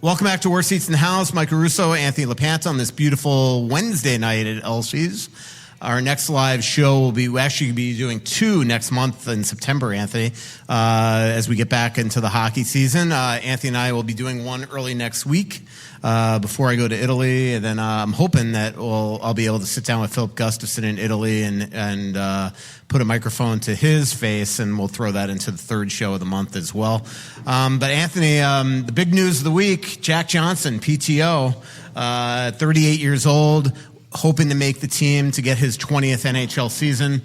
Welcome back to Worst Seats in the House. Michael Russo, Anthony LaPanta on this beautiful Wednesday night at Elsie's. Our next live show we'll actually be doing 2 next month in September, Anthony, as we get back into the hockey season. Anthony and I will be doing one early next week before I go to Italy. And then I'm hoping that I'll be able to sit down with Philip Gustafson in Italy and put a microphone to his face, and we'll throw that into the 3rd show of the month as well. But Anthony, the big news of the week, Jack Johnson, PTO, 38 years old, hoping to make the team to get his 20th NHL season.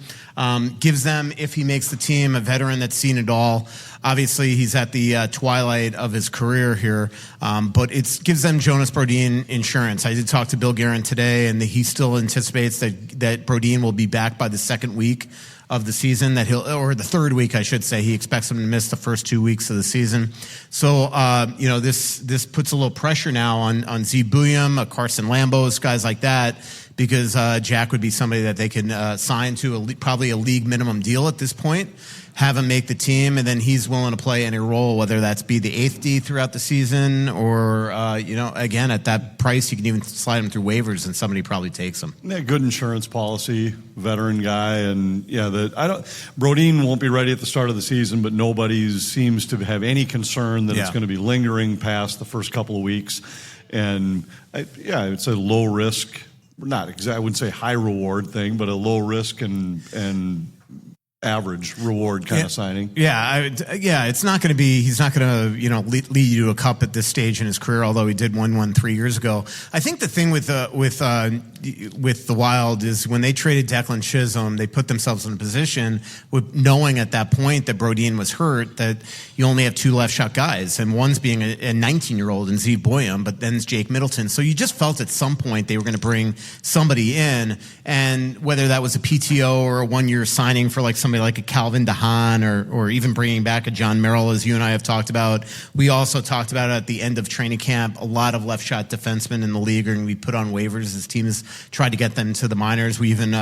Gives them, if he makes the team, a veteran that's seen it all. Obviously, he's at the twilight of his career here, but it gives them Jonas Brodin insurance. I did talk to Bill Guerin today, and he still anticipates that Brodin will be back by the 2nd week of the season, or the 3rd week, I should say. He expects him to miss the first 2 weeks of the season. So, this puts a little pressure now on Z Bouillon, Carson Lambos, guys like that, because Jack would be somebody that they can sign to probably a league minimum deal at this point, have him make the team, and then he's willing to play any role, whether that's be the 8th D throughout the season or, again, at that price, you can even slide him through waivers and somebody probably takes him. Yeah, good insurance policy, veteran guy, and Brodin won't be ready at the start of the season, but nobody seems to have any concern that it's going to be lingering past the first couple of weeks. And it's a low risk, not exactly, I wouldn't say high reward thing, but a low risk and average reward kind of signing. It's not going to be, he's not going to, lead you to a cup at this stage in his career, although he did win one 3 years ago. I think the thing with the Wild is when they traded Declan Chisholm, they put themselves in a position with knowing at that point that Brodin was hurt, that you only have 2 left shot guys, and one's being a 19-year-old in Z Bouillon, but then's Jake Middleton. So you just felt at some point they were going to bring somebody in, and whether that was a PTO or a 1-year signing for somebody like a Calvin DeHaan or even bringing back a John Merrill, as you and I have talked about. We also talked about at the end of training camp, a lot of left shot defensemen in the league are going to be put on waivers as teams tried to get them to the minors. We even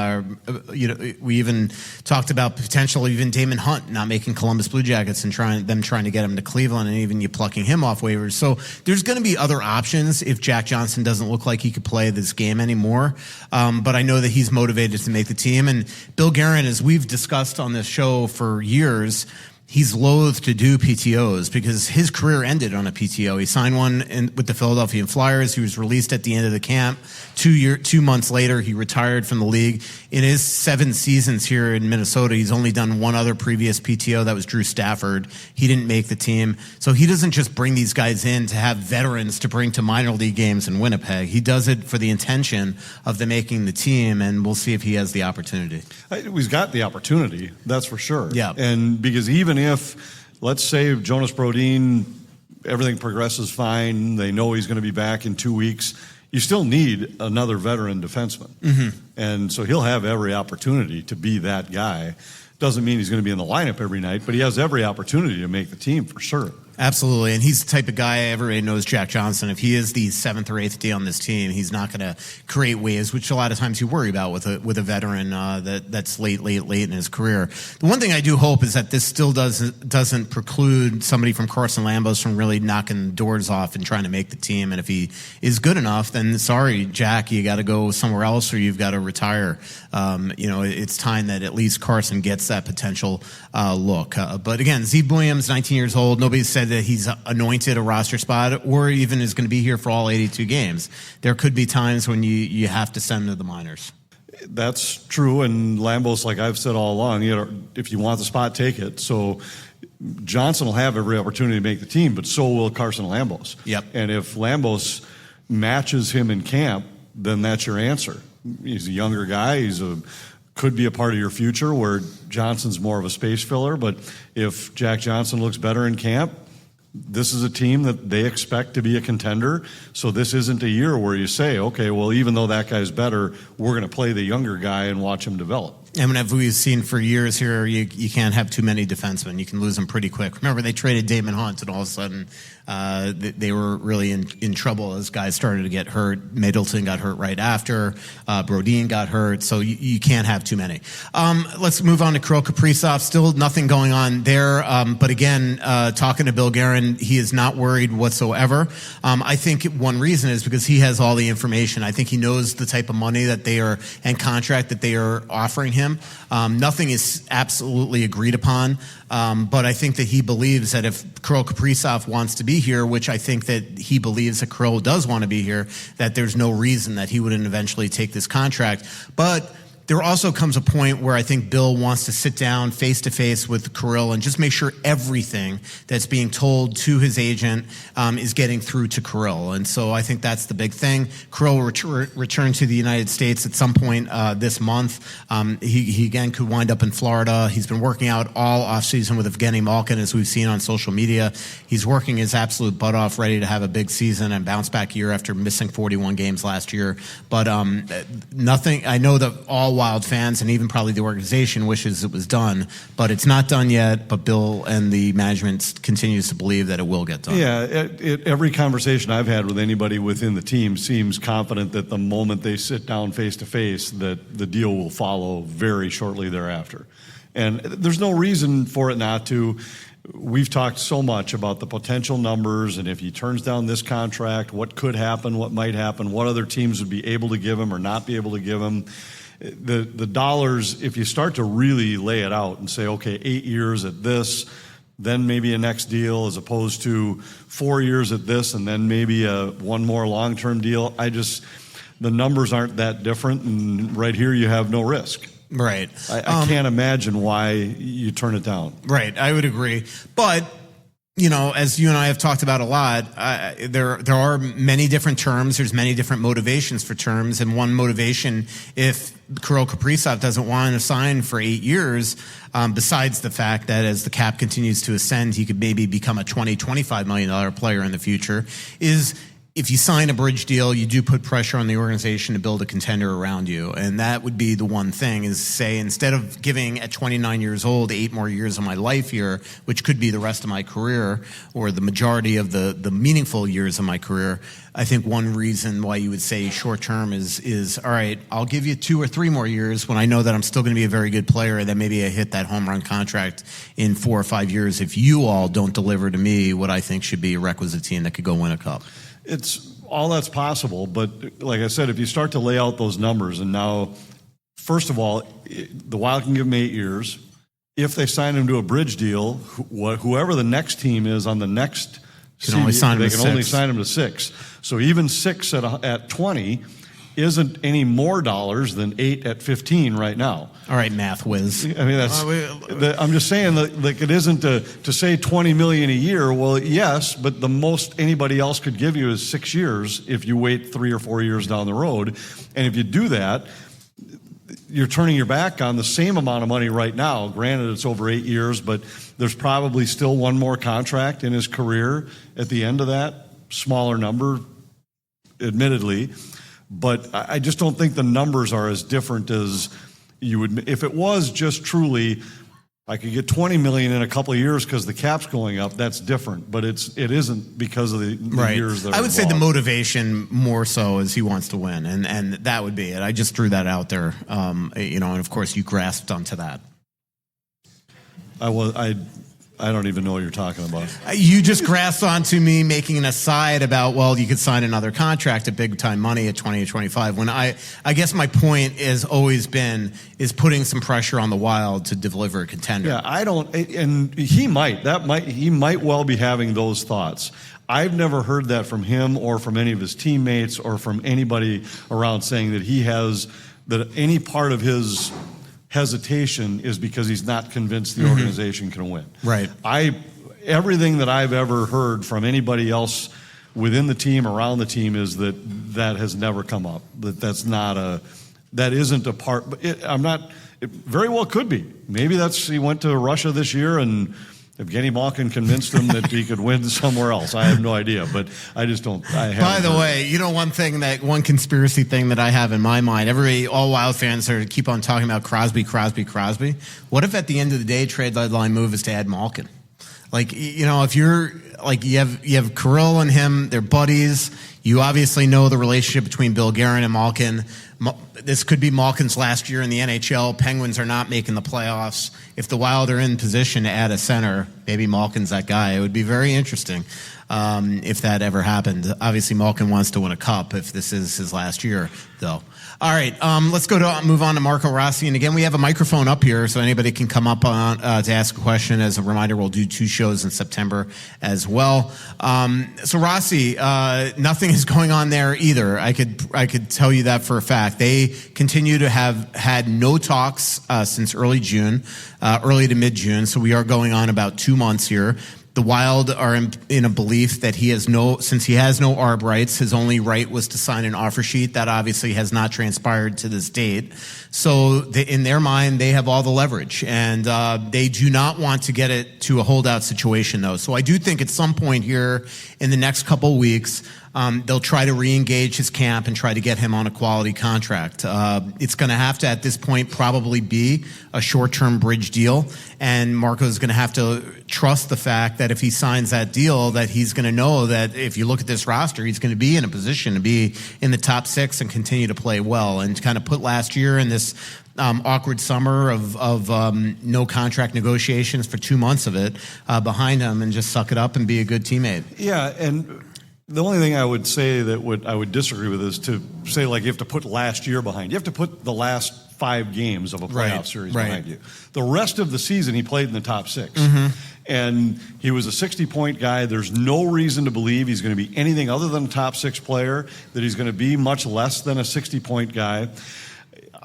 talked about potential even Damon Hunt not making Columbus Blue Jackets and trying to get him to Cleveland, and even you plucking him off waivers. So there's going to be other options if Jack Johnson doesn't look like he could play this game anymore. But I know that he's motivated to make the team. And Bill Guerin, as we've discussed on this show for years, he's loath to do PTOs because his career ended on a PTO. He signed one with the Philadelphia Flyers. He was released at the end of the camp. 2 months later, he retired from the league. In his 7 seasons here in Minnesota, he's only done one other previous PTO. That was Drew Stafford. He didn't make the team. So he doesn't just bring these guys in to have veterans to bring to minor league games in Winnipeg. He does it for the intention of them making the team, and we'll see if he has the opportunity. He's got the opportunity, that's for sure. Yeah. And because even if, let's say, Jonas Brodin, everything progresses fine, they know he's going to be back in 2 weeks, you still need another veteran defenseman. Mm-hmm. And so he'll have every opportunity to be that guy. Doesn't mean he's going to be in the lineup every night, but he has every opportunity to make the team for sure. Absolutely, and he's the type of guy, everybody knows Jack Johnson. If he is the 7th or 8th D on this team, he's not going to create waves, which a lot of times you worry about with a veteran that's late in his career. The one thing I do hope is that this still doesn't preclude somebody from Carson Lambos from really knocking doors off and trying to make the team. And if he is good enough, then sorry, Jack, you got to go somewhere else or you've got to retire. It's time that at least Carson gets that potential look. But again, Z Bouillon's 19 years old. Nobody said that he's anointed a roster spot or even is going to be here for all 82 games. There could be times when you have to send him to the minors. That's true, and Lambos, like I've said all along, if you want the spot, take it. So Johnson will have every opportunity to make the team, but so will Carson Lambos. Yep. And if Lambos matches him in camp, then that's your answer. He's a younger guy. Could be a part of your future where Johnson's more of a space filler, but if Jack Johnson looks better in camp, this is a team that they expect to be a contender. So this isn't a year where you say, okay, well, even though that guy's better, we're going to play the younger guy and watch him develop. And whenever we've seen for years here, you can't have too many defensemen. You can lose them pretty quick. Remember, they traded Damon Hunt, and all of a sudden they were really in trouble as guys started to get hurt. Middleton got hurt right after. Brodin got hurt. So you can't have too many. Let's move on to Kirill Kaprizov. Still nothing going on there. But again, talking to Bill Guerin, he is not worried whatsoever. I think one reason is because he has all the information. I think he knows the type of money that they are and contract that they are offering him. Nothing is absolutely agreed upon, but I think that he believes that if Kirill Kaprizov wants to be here, which I think that he believes that Kirill does want to be here, that there's no reason that he wouldn't eventually take this contract. But there also comes a point where I think Bill wants to sit down face-to-face with Kirill and just make sure everything that's being told to his agent is getting through to Kirill. And so I think that's the big thing. Kirill will return to the United States at some point this month. He again could wind up in Florida. He's been working out all offseason with Evgeny Malkin, as we've seen on social media. He's working his absolute butt off, ready to have a big season and bounce back year after missing 41 games last year. But nothing, I know that all Wild fans and even probably the organization wishes it was done, but it's not done yet. But Bill and the management continues to believe that it will get done. Yeah, every conversation I've had with anybody within the team seems confident that the moment they sit down face to face, that the deal will follow very shortly thereafter. And there's no reason for it not to. We've talked so much about the potential numbers, and if he turns down this contract, what could happen, what might happen, what other teams would be able to give him or not be able to give him. The dollars, if you start to really lay it out and say, okay, 8 years at this, then maybe a next deal, as opposed to 4 years at this and then maybe one more long-term deal, the numbers aren't that different, and right here you have no risk. Right. I can't imagine why you turn it down. Right, I would agree. But you know, as you and I have talked about a lot, there are many different terms. There's many different motivations for terms. And one motivation, if Kirill Kaprizov doesn't want to sign for 8 years, besides the fact that as the cap continues to ascend, he could maybe become a $20-25 million player in the future, is if you sign a bridge deal, you do put pressure on the organization to build a contender around you. And that would be the one thing, is say, instead of giving at 29 years old 8 more years of my life here, which could be the rest of my career or the majority of the meaningful years of my career, I think one reason why you would say short term is all right, I'll give you 2 or 3 more years when I know that I'm still going to be a very good player, and then maybe I hit that home run contract in 4 or 5 years if you all don't deliver to me what I think should be a requisite team that could go win a cup. It's all that's possible, but like I said, if you start to lay out those numbers, and now, first of all, the Wild can give him 8 years. If they sign him to a bridge deal, whoever the next team is on the next season, only only sign him to 6. So even 6 at 20 isn't any more dollars than 8 at 15 right now. All right, math whiz. I mean, I'm just saying that, like, it isn't to say $20 million a year. Well, yes, but the most anybody else could give you is 6 years if you wait 3 or 4 years down the road. And if you do that, you're turning your back on the same amount of money right now. Granted, it's over 8 years, but there's probably still one more contract in his career at the end of that. Smaller number, admittedly. But I just don't think the numbers are as different as you would. If it was just truly, I could get $20 million in a couple of years because the cap's going up, that's different. But it isn't because of the right. years that are I would say the involved. Motivation more so is he wants to win, and that would be it. I just threw that out there, and of course you grasped onto that. I don't even know what you're talking about. You just grasped onto me making an aside about, well, you could sign another contract at big time money at 20 or 25. When I guess my point has always been is putting some pressure on the Wild to deliver a contender. Yeah, I don't, and he might well be having those thoughts. I've never heard that from him or from any of his teammates or from anybody around saying that any part of his hesitation is because he's not convinced the organization can win. Right. Everything that I've ever heard from anybody else within the team, around the team, is that has never come up. That isn't a part. But it very well could be. Maybe he went to Russia this year and Evgeny Malkin convinced him that he could win somewhere else. I have no idea, but I just don't. By the way, one conspiracy thing that I have in my mind, all Wild fans keep on talking about Crosby. What if at the end of the day, trade deadline move is to add Malkin? If you're you have Kirill and him, they're buddies. You obviously know the relationship between Bill Guerin and Malkin. This could be Malkin's last year in the NHL. Penguins are not making the playoffs. If the Wild are in position to add a center, maybe Malkin's that guy. It would be very interesting if that ever happened. Obviously, Malkin wants to win a cup if this is his last year, though. All right, let's move on to Marco Rossi. And again, we have a microphone up here, so anybody can come up to ask a question. As a reminder, we'll do 2 shows in September as well. So Rossi, nothing is going on there either. I could tell you that for a fact. They continue to have had no talks since early to mid-June. So we are going on about 2 months here. The Wild are in a belief that since he has no ARB rights, his only right was to sign an offer sheet. That obviously has not transpired to this date. So in their mind, they have all the leverage, and they do not want to get it to a holdout situation, though. So I do think at some point here in the next couple of weeks, they'll try to re-engage his camp and try to get him on a quality contract. It's going to have to, at this point, probably be a short-term bridge deal, and Marco's going to have to trust the fact that if he signs that deal, that he's going to know that if you look at this roster, he's going to be in a position to be in the top 6 and continue to play well, and kind of put last year in this awkward summer of no contract negotiations for 2 months of it behind him, and just suck it up and be a good teammate. Yeah, and the only thing I would say that I would disagree with is to say, you have to put last year behind. You have to put the last 5 games of a playoff series behind you. The rest of the season, he played in the top 6. Mm-hmm. And he was a 60-point guy. There's no reason to believe he's going to be anything other than a top 6 player, that he's going to be much less than a 60-point guy.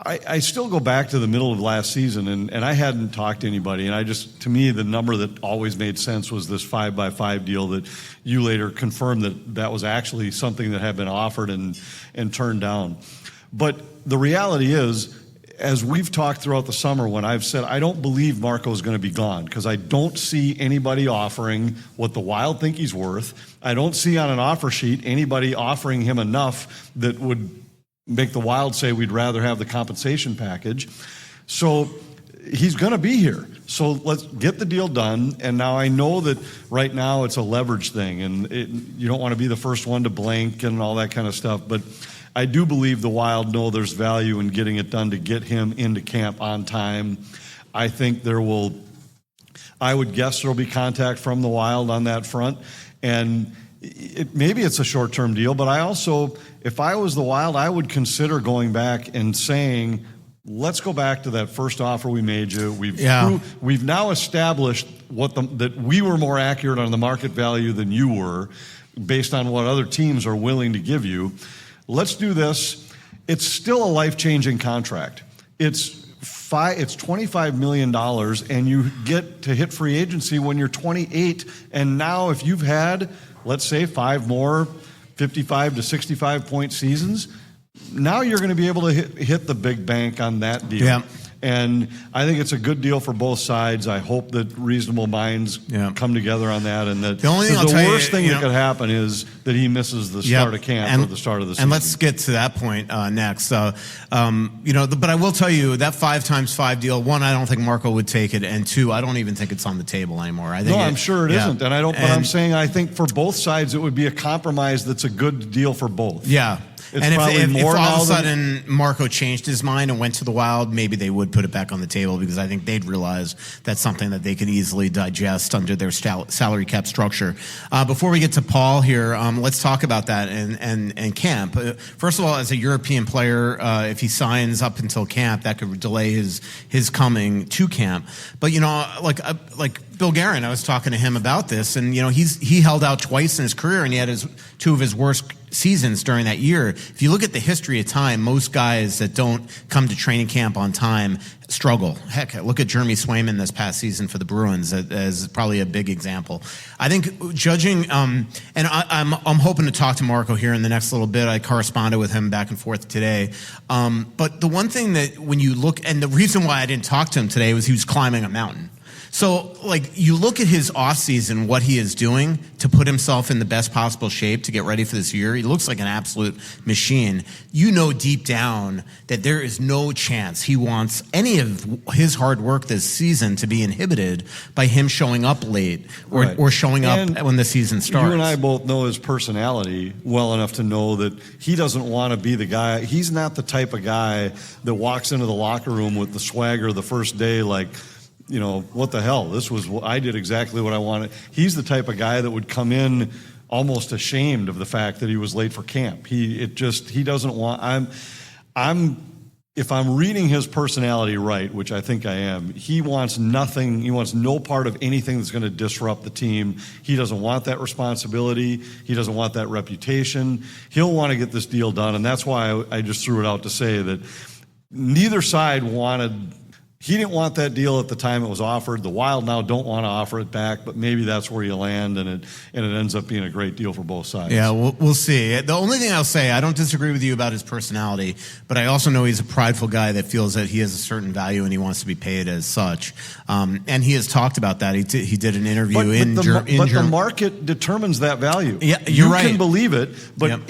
I still go back to the middle of last season, and I hadn't talked to anybody, and to me, the number that always made sense was this 5x5 deal that you later confirmed that was actually something that had been offered and turned down. But the reality is, as we've talked throughout the summer, when I've said I don't believe Marco's going to be gone because I don't see anybody offering what the Wild think he's worth. I don't see on an offer sheet anybody offering him enough that would make the Wild say we'd rather have the compensation package. So he's going to be here. So let's get the deal done. And now I know that right now it's a leverage thing, and you don't want to be the first one to blank and all that kind of stuff. But I do believe the Wild know there's value in getting it done to get him into camp on time. I think I would guess there'll be contact from the Wild on that front. And maybe it's a short-term deal, but if I was the Wild, I would consider going back and saying, let's go back to that first offer we made you. We've now established that we were more accurate on the market value than you were based on what other teams are willing to give you. Let's do this. It's still a life-changing contract. It's $25 million, and you get to hit free agency when you're 28. And now if you've had, let's say, 5 more 55 to 65 point seasons, now you're going to be able to hit the big bank on that deal. Yeah. And I think it's a good deal for both sides. I hope that reasonable minds come together on that. And that the worst thing that could happen is that he misses the start of camp or the start of the season. And let's get to that point next. But I will tell you that 5x5 deal, 1, I don't think Marco would take it. And 2, I don't even think it's on the table anymore. I'm sure it isn't. And I'm saying I think for both sides, it would be a compromise that's a good deal for both. Yeah. And if all of a sudden Marco changed his mind and went to the Wild, maybe they would put it back on the table, because I think they'd realize that's something that they could easily digest under their salary cap structure. Before we get to Paul here, let's talk about that and camp. First of all, as a European player, if he signs up until camp, that could delay his coming to camp. But like Bill Guerin, I was talking to him about this, and he held out twice in his career, and he had 2 of his worst seasons during that year. If you look at the history of time, most guys that don't come to training camp on time struggle. Heck, look at Jeremy Swayman this past season for the Bruins as probably a big example. I think judging, and I'm hoping to talk to Marco here in the next little bit. I corresponded with him back and forth today. But the one thing that when you look, and the reason why I didn't talk to him today was he was climbing a mountain. So, like, you look at his offseason, what he is doing to put himself in the best possible shape to get ready for this year. He looks like an absolute machine. You know deep down that there is no chance he wants any of his hard work this season to be inhibited by him showing up late or showing up when the season starts. You and I both know his personality well enough to know that he doesn't want to be the guy. He's not the type of guy that walks into the locker room with the swagger the first day like, you know, what the hell? I did exactly what I wanted. He's the type of guy that would come in almost ashamed of the fact that he was late for camp. He doesn't want. If I'm reading his personality right, which I think I am, he wants nothing. He wants no part of anything that's going to disrupt the team. He doesn't want that responsibility. He doesn't want that reputation. He'll want to get this deal done, and that's why I just threw it out to say that neither side wanted. He didn't want that deal at the time it was offered. The Wild now don't want to offer it back, but maybe that's where you land, and it ends up being a great deal for both sides. Yeah, we'll see. The only thing I'll say, I don't disagree with you about his personality, but I also know he's a prideful guy that feels that he has a certain value and he wants to be paid as such. And he has talked about that. He did an interview but the market determines that value. Yeah, you're right. You can believe it, but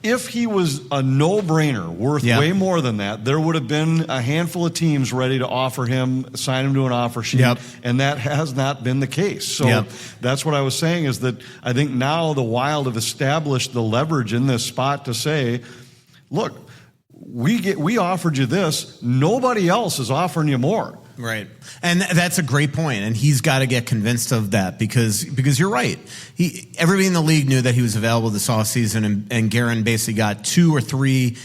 if he was a no-brainer worth way more than that, there would have been a handful of teams ready to offer him, sign him to an offer sheet, and that has not been the case. So that's what I was saying is that I think now the Wild have established the leverage in this spot to say, look, we offered you this. Nobody else is offering you more. Right. And that's a great point. And he's got to get convinced of that because you're right. Everybody in the league knew that he was available this offseason, and Guerin basically got 2 or 3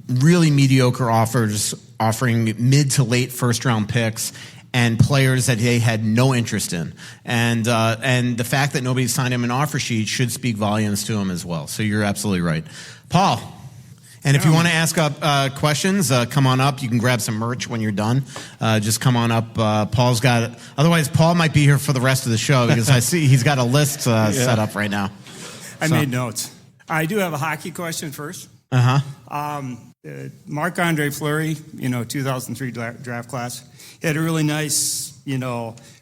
really mediocre offers offering mid to late first round picks and players that they had no interest in. And the fact that nobody signed him an offer sheet should speak volumes to him as well. So you're absolutely right. Paul. And if you want to ask questions, come on up. You can grab some merch when you're done. Just come on up. Paul's got it. Otherwise, Paul might be here for the rest of the show because I see he's got a list set up right now. I made notes. I do have a hockey question first. Marc-Andre Fleury, 2003 draft class, he had a really nice,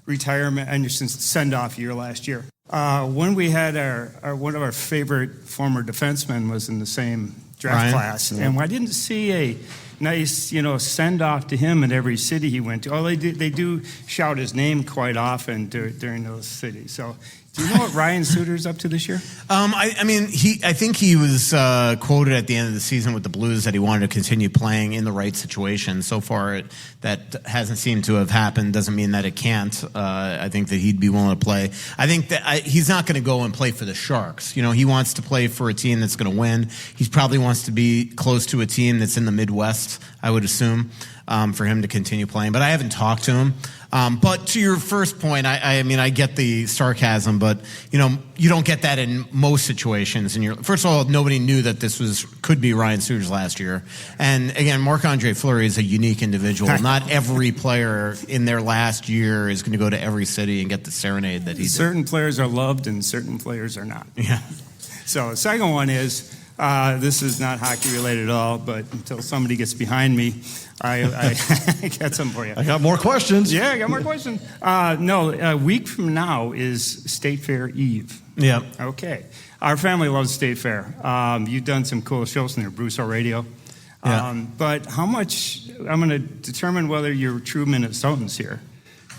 retirement and send-off year last year. When we had one of our favorite former defensemen was in the same draft class, and I didn't see a nice, send off to him in every city he went to. Oh, they do shout his name quite often during those cities. So, do you know what Ryan Suter's up to this year? I think he was quoted at the end of the season with the Blues that he wanted to continue playing in the right situation. So far, that hasn't seemed to have happened. Doesn't mean that it can't. I think that he'd be willing to play. I think that he's not going to go and play for the Sharks. He wants to play for a team that's going to win. He probably wants to be close to a team that's in the Midwest, I would assume, for him to continue playing. But I haven't talked to him. But to your first point, I get the sarcasm, but you don't get that in most situations. And first of all, nobody knew that this could be Ryan Suter's last year. And again, Marc-Andre Fleury is a unique individual. Not every player in their last year is going to go to every city and get the serenade that he did. Certain players are loved and certain players are not. Yeah. So the second one is, this is not hockey related at all, but until somebody gets behind me, I got some for you. I got more questions. Yeah, I got more questions. A week from now is State Fair Eve. Yeah. Okay. Our family loves State Fair. You've done some cool shows in there, Russo Radio. Yeah. But how much, I'm going to determine whether you're true Minnesotans here.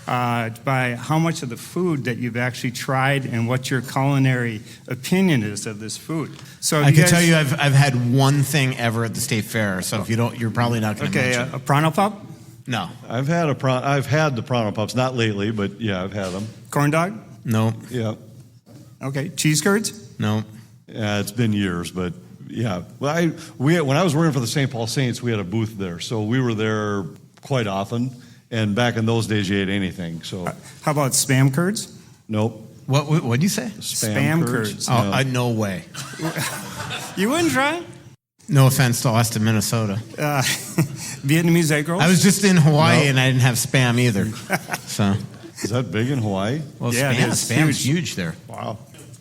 By how much of the food that you've actually tried and what your culinary opinion is of this food. So I can tell you I've had one thing ever at the State Fair, so if you don't, you're probably not going to mention. A Pronto Pup? No. I've had the Pronto Pups, not lately, but yeah, I've had them. Corn dog? No. Yeah. Okay. Cheese curds? No. Yeah, it's been years, but yeah. Well, when I was working for the St. Paul Saints, we had a booth there, so we were there quite often. And back in those days, you ate anything. So, how about Spam curds? Nope. What did you say? Spam curds. Oh, no way. You wouldn't try? No offense to Austin, Minnesota. Vietnamese egg rolls? I was just in Hawaii and I didn't have Spam either. So, is that big in Hawaii? Well, yeah, Spam's huge there. Wow.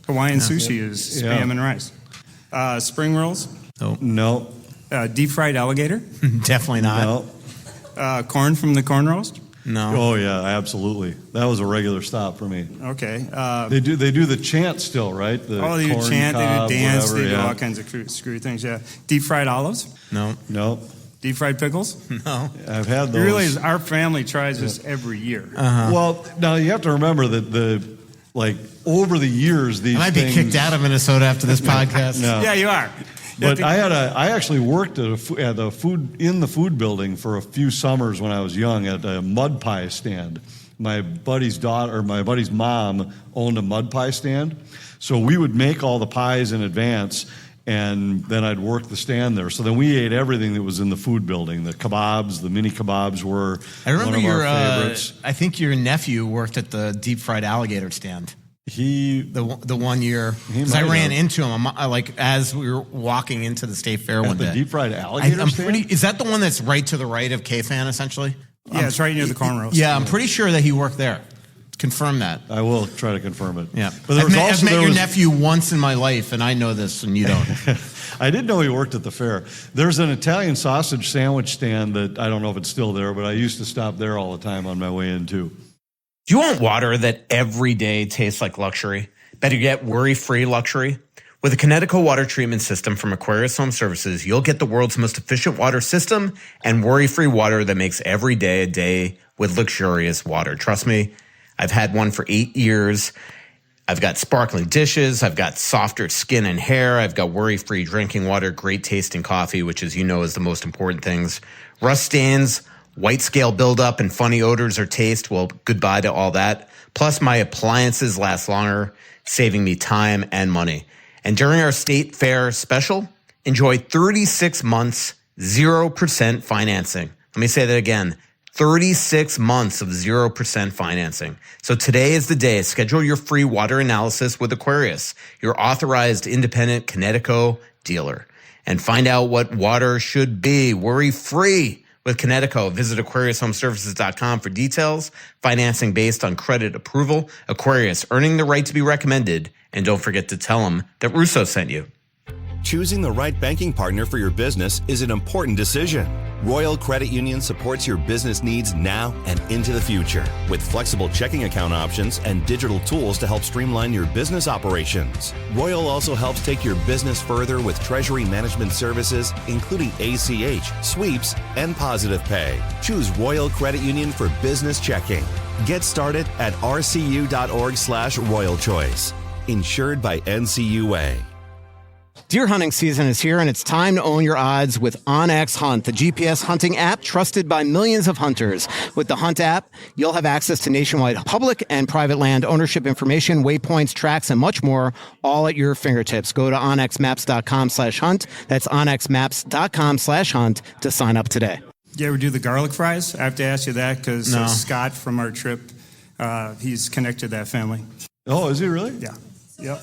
Hawaiian sushi is Spam and rice. Spring rolls? No. Deep fried alligator? Definitely not. No. Corn from the corn roast? No. Oh yeah, absolutely. That was a regular stop for me. Okay. They do the chant still, right? They do corn chant, cob, they do dance, whatever, they do all kinds of screwy things. Yeah. Deep fried olives. No. Deep fried pickles. No. I've had those. Really, our family tries this every year. Well, now you have to remember that over the years these I might be kicked out of Minnesota after this podcast. No. Yeah, you are. But I actually worked in the food building for a few summers when I was young at a mud pie stand. My buddy's mom owned a mud pie stand, so we would make all the pies in advance, and then I'd work the stand there. So then we ate everything that was in the food building. The kebabs, the mini kebabs were one of our favorites. I think your nephew worked at the deep fried alligator stand. The 1 year, because I ran into him as we were walking into the state fair one day. The deep fried alligator stand? Is that the one that's right to the right of K-Fan essentially? Yeah, it's right near the corn roast. Yeah, I'm pretty sure that he worked there. Confirm that. I will try to confirm it. Yeah, but I've met your nephew once in my life, and I know this, and you don't. I didn't know he worked at the fair. There's an Italian sausage sandwich stand that I don't know if it's still there, but I used to stop there all the time on my way in too. Do you want water that every day tastes like luxury? Better yet, worry-free luxury? With a Connecticut water treatment system from Aquarius Home Services, you'll get the world's most efficient water system and worry-free water that makes every day a day with luxurious water. Trust me, I've had one for 8 years. I've got sparkling dishes. I've got softer skin and hair. I've got worry-free drinking water, great tasting coffee, which, as you know, is the most important things. Rust stains, white scale buildup, and funny odors or taste, well, goodbye to all that. Plus, my appliances last longer, saving me time and money. And during our state fair special, enjoy 36 months, 0% financing. Let me say that again. 36 months of 0% financing. So today is the day. Schedule your free water analysis with Aquarius, your authorized independent Connecticut dealer. And find out what water should be worry-free with Connecticut. Visit AquariusHomeservices.com for details. Financing based on credit approval. Aquarius, earning the right to be recommended. And don't forget to tell them that Russo sent you. Choosing the right banking partner for your business is an important decision. Royal Credit Union supports your business needs now and into the future with flexible checking account options and digital tools to help streamline your business operations. Royal also helps take your business further with treasury management services, including ACH, sweeps, and positive pay. Choose Royal Credit Union for business checking. Get started at rcu.org/Royal Choice. Insured by NCUA. Deer hunting season is here, and it's time to own your odds with OnX Hunt, the GPS hunting app trusted by millions of hunters. With the Hunt app, you'll have access to nationwide public and private land ownership information, waypoints, tracks, and much more, all at your fingertips. Go to onxmaps.com/hunt. That's onxmaps.com/hunt to sign up today. You ever do the garlic fries? I have to ask you that because Scott from our trip, he's connected to that family. Oh, is he really? Yeah. Yep.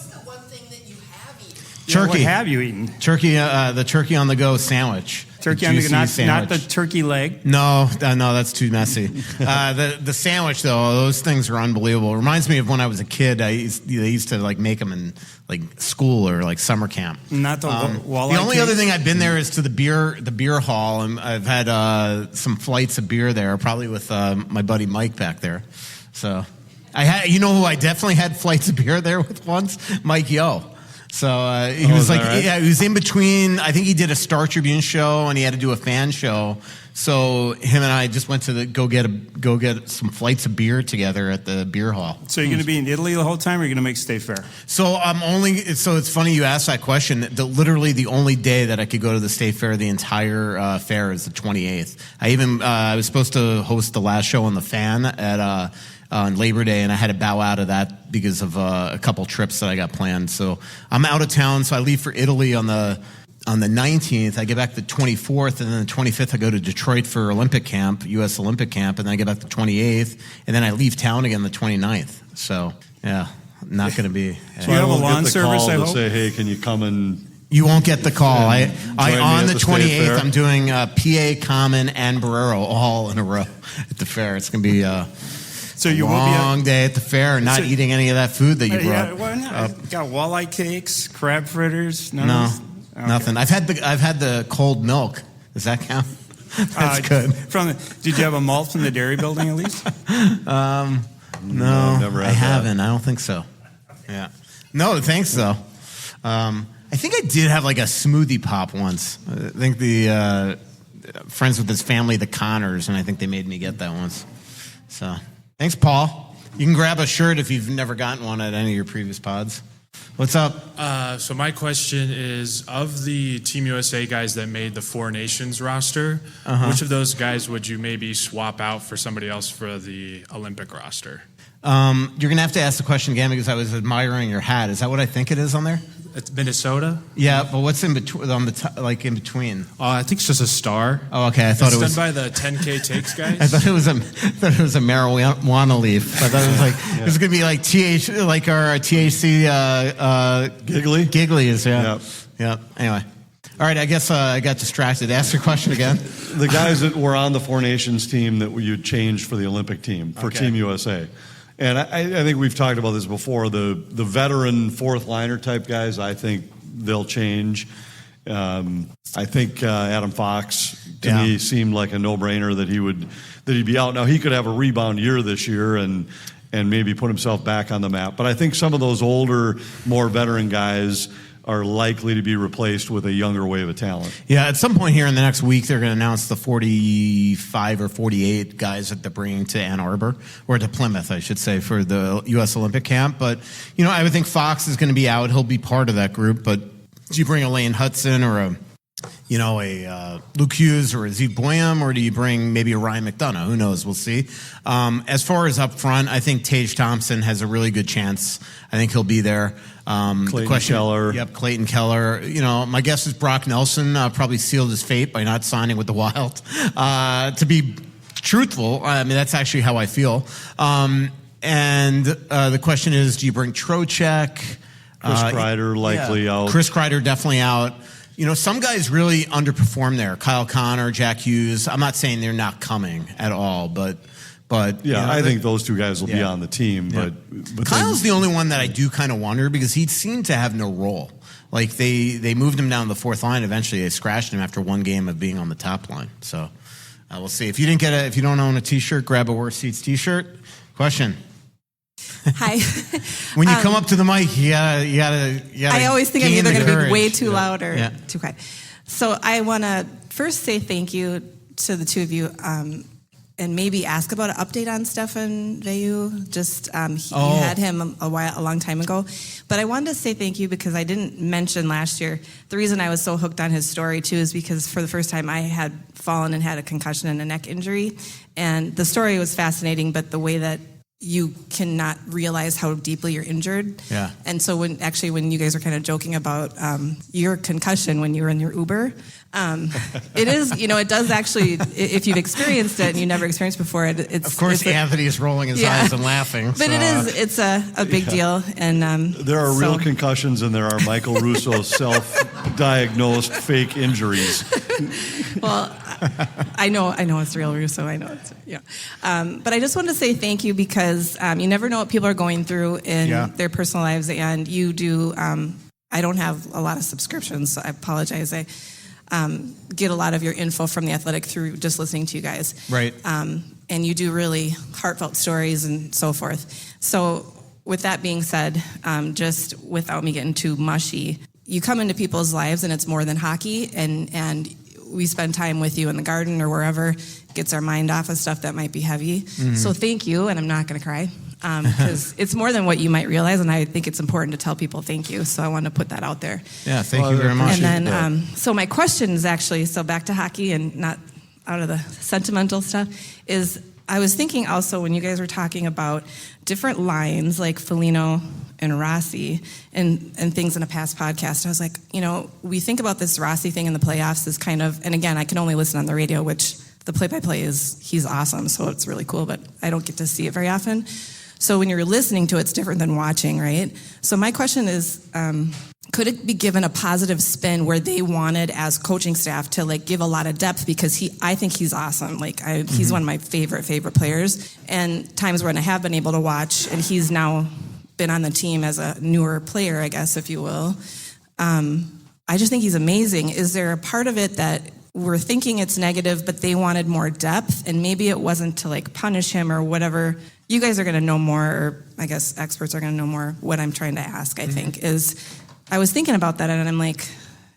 Turkey. Yeah, what have you eaten? Turkey, the turkey on the go sandwich. Turkey on the go, not the turkey leg. No, that's too messy. The sandwich though, those things are unbelievable. It reminds me of when I was a kid. They used to make them in school or summer camp. Not the walleye. The only other thing I've been there is to the beer hall, and I've had some flights of beer there, probably with my buddy Mike back there. So who I definitely had flights of beer there with once? Mike Yo. So he was he was in between. I think he did a Star Tribune show and he had to do a fan show. So him and I just went to go get some flights of beer together at the beer hall. So you're going to be in Italy the whole time, or you're going to make State Fair? So it's funny you asked that question. Literally the only day that I could go to the State Fair, the entire fair, is the 28th. I was supposed to host the last show on the Fan at on Labor Day, and I had to bow out of that because of a couple trips that I got planned. So I'm out of town, so I leave for Italy on the 19th. I get back the 24th, and then the 25th I go to Detroit for Olympic camp, U.S. Olympic camp, and then I get back the 28th, and then I leave town again the 29th. So, yeah, not going to be. So you have a lawn service, I hope? Say, hey, can you come and... You won't get the call. I on the 28th, I'm doing PA, Common, and Barrero all in a row at the fair. It's going to be... So you long day at the fair and not eating any of that food that you brought. Yeah, why not? Got walleye cakes, crab fritters. No, nothing. I've had the cold milk. Does that count? That's good. Did you have a malt from the dairy building at least? No, never had I haven't. I don't think so. Yeah. No, thanks though. I think I did have like a smoothie pop once. I think the friends with his family, the Connors, and I think they made me get that once. So thanks, Paul. You can grab a shirt if you've never gotten one at any of your previous pods. What's up? So my question is, of the Team USA guys that made the Four Nations roster, which of those guys would you maybe swap out for somebody else for the Olympic roster? You're going to have to ask the question again because I was admiring your hat. Is that what I think it is on there? It's Minnesota? Yeah, but what's in between? In between? I think it's just a star. Oh, okay. I thought it was done by the 10K takes guys. I thought it was a marijuana leaf. I thought it was like it was going to be like our THC Gigglies. Yeah. Anyway. All right, I guess I got distracted. Ask your question again. The guys that were on the Four Nations team that you changed for the Olympic team, for Team USA. And I think we've talked about this before. The veteran fourth liner type guys, I think they'll change. I think Adam Fox to me seemed like a no-brainer that he'd be out. Now he could have a rebound year this year and maybe put himself back on the map. But I think some of those older, more veteran guys are likely to be replaced with a younger wave of talent. Yeah, at some point here in the next week, they're going to announce the 45 or 48 guys that they're bringing to Ann Arbor, or to Plymouth, I should say, for the U.S. Olympic camp. But, I would think Fox is going to be out. He'll be part of that group. But do you bring a Lane Hudson or a Luke Hughes or a Zeke Boyum, or do you bring maybe a Ryan McDonough? Who knows? We'll see. As far as up front, I think Tage Thompson has a really good chance. I think he'll be there. Clayton Keller. Yep, Clayton Keller. My guess is Brock Nelson probably sealed his fate by not signing with the Wild. To be truthful, I mean, that's actually how I feel. And the question is, do you bring Trocheck? Chris Kreider likely out. Chris Kreider definitely out. Some guys really underperform there. Kyle Connor, Jack Hughes. I'm not saying they're not coming at all, but I think those two guys will be on the team. Yeah. But Kyle's the only one that I do kind of wonder because he seemed to have no role. Like they moved him down the fourth line. Eventually, they scratched him after one game of being on the top line. So we'll see. If you don't own a T-shirt, grab a Worst Seats T-shirt. Question. Hi. When you come up to the mic, you gotta. I always think I'm either going to be way too loud or Yeah. too quiet. So I want to first say thank you to the two of you, and maybe ask about an update on Stefan Veilleux. Just you had him a long time ago, but I wanted to say thank you because I didn't mention last year. The reason I was so hooked on his story too is because for the first time I had fallen and had a concussion and a neck injury, and the story was fascinating. But the way that you cannot realize how deeply you're injured. Yeah. And so when you guys were kind of joking about your concussion when you were in your Uber, it is, it does actually, if you've experienced it and you never experienced before, it's... Of course, Anthony is rolling his eyes and laughing. But it's a big deal. And there are real concussions and there are Michael Russo self-diagnosed fake injuries. Well, I know it's real, Russo. I know it's, but I just wanted to say thank you because you never know what people are going through in their personal lives, and you do. I don't have a lot of subscriptions, so I apologize. I get a lot of your info from The Athletic through just listening to you guys. Right. And you do really heartfelt stories and so forth. So with that being said, just without me getting too mushy, you come into people's lives and it's more than hockey, and we spend time with you in the garden or wherever, gets our mind off of stuff that might be heavy. Mm-hmm. So thank you, and I'm not going to cry because it's more than what you might realize, and I think it's important to tell people thank you. So I want to put that out there. Yeah, thank you very much. And then, so my question is actually, so back to hockey and not out of the sentimental stuff, is I was thinking also when you guys were talking about different lines like Foligno and Rossi and things in a past podcast, I was like, we think about this Rossi thing in the playoffs as kind of, and again, I can only listen on the radio, which the play-by-play he's awesome, so it's really cool, but I don't get to see it very often. So when you're listening to it, it's different than watching, right? So my question is, could it be given a positive spin where they wanted, as coaching staff, to give a lot of depth because I think he's awesome. He's one of my favorite players, and times when I have been able to watch, and he's now been on the team as a newer player, I guess, if you will. I just think he's amazing. Is there a part of it that we're thinking it's negative, but they wanted more depth, and maybe it wasn't to like punish him or whatever. You guys are going to know more, or I guess experts are going to know more. What I'm trying to ask, I think, is I was thinking about that, and I'm like,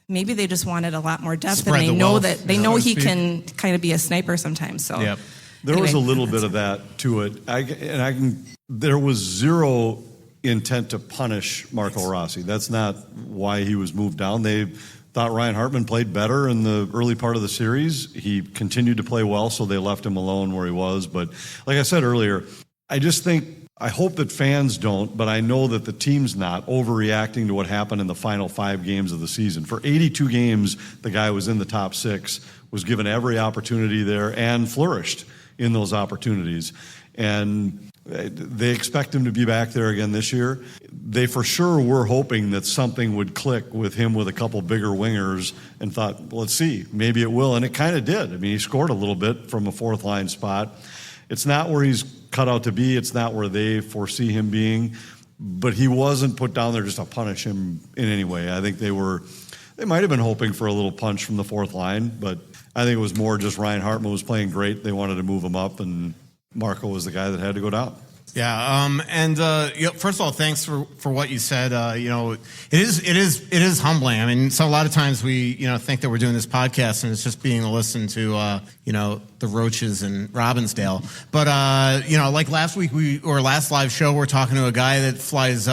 maybe they just wanted a lot more depth, and they know that they know he can kind of be a sniper sometimes. So there was a little bit of that to it. There was zero intent to punish Marco Rossi. That's not why he was moved down. They thought Ryan Hartman played better in the early part of the series. He continued to play well, so they left him alone where he was. But like I said earlier, I hope that fans don't, but I know that the team's not overreacting to what happened in the final 5 games of the season. For 82 games, the guy was in the top 6, was given every opportunity there, and flourished in those opportunities. And they expect him to be back there again this year. They for sure were hoping that something would click with him with a couple bigger wingers, and thought, well, let's see, maybe it will. And it kind of did. I mean, he scored a little bit from a 4th line spot. It's not where he's cut out to be. It's not where they foresee him being. But he wasn't put down there just to punish him in any way. I think they might have been hoping for a little punch from the 4th line, but I think it was more just Ryan Hartman was playing great. They wanted to move him up, and Marco was the guy that had to go down. Yeah. First of all, thanks for what you said. It is humbling. I mean, so a lot of times we, think that we're doing this podcast and it's just being listened to, the Roaches and Robbinsdale. But, like last week last live show, we're talking to a guy that flies,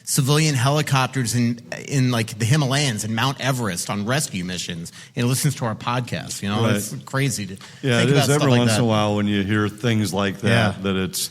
civilian helicopters in like the Himalayas and Mount Everest on rescue missions, and listens to our podcast. Right. It's crazy to think it about is every like once that. in a while when you hear things like that, that it's,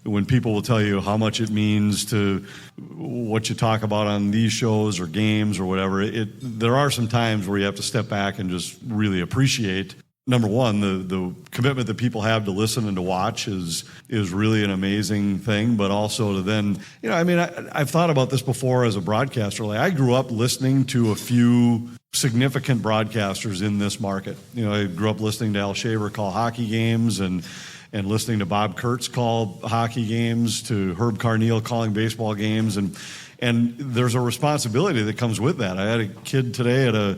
when people will tell you how much it means to what you talk about on these shows or games or whatever, there are some times where you have to step back and just really appreciate, number one, the commitment that people have to listen and to watch is really an amazing thing, but also to then, I've thought about this before as a broadcaster. Like, I grew up listening to a few significant broadcasters in this market. I grew up listening to Al Shaver call hockey games, and listening to Bob Kurtz call hocky games, to Herb Carneal calling baseball games, and there's a responsibility that comes with that. I had a kid today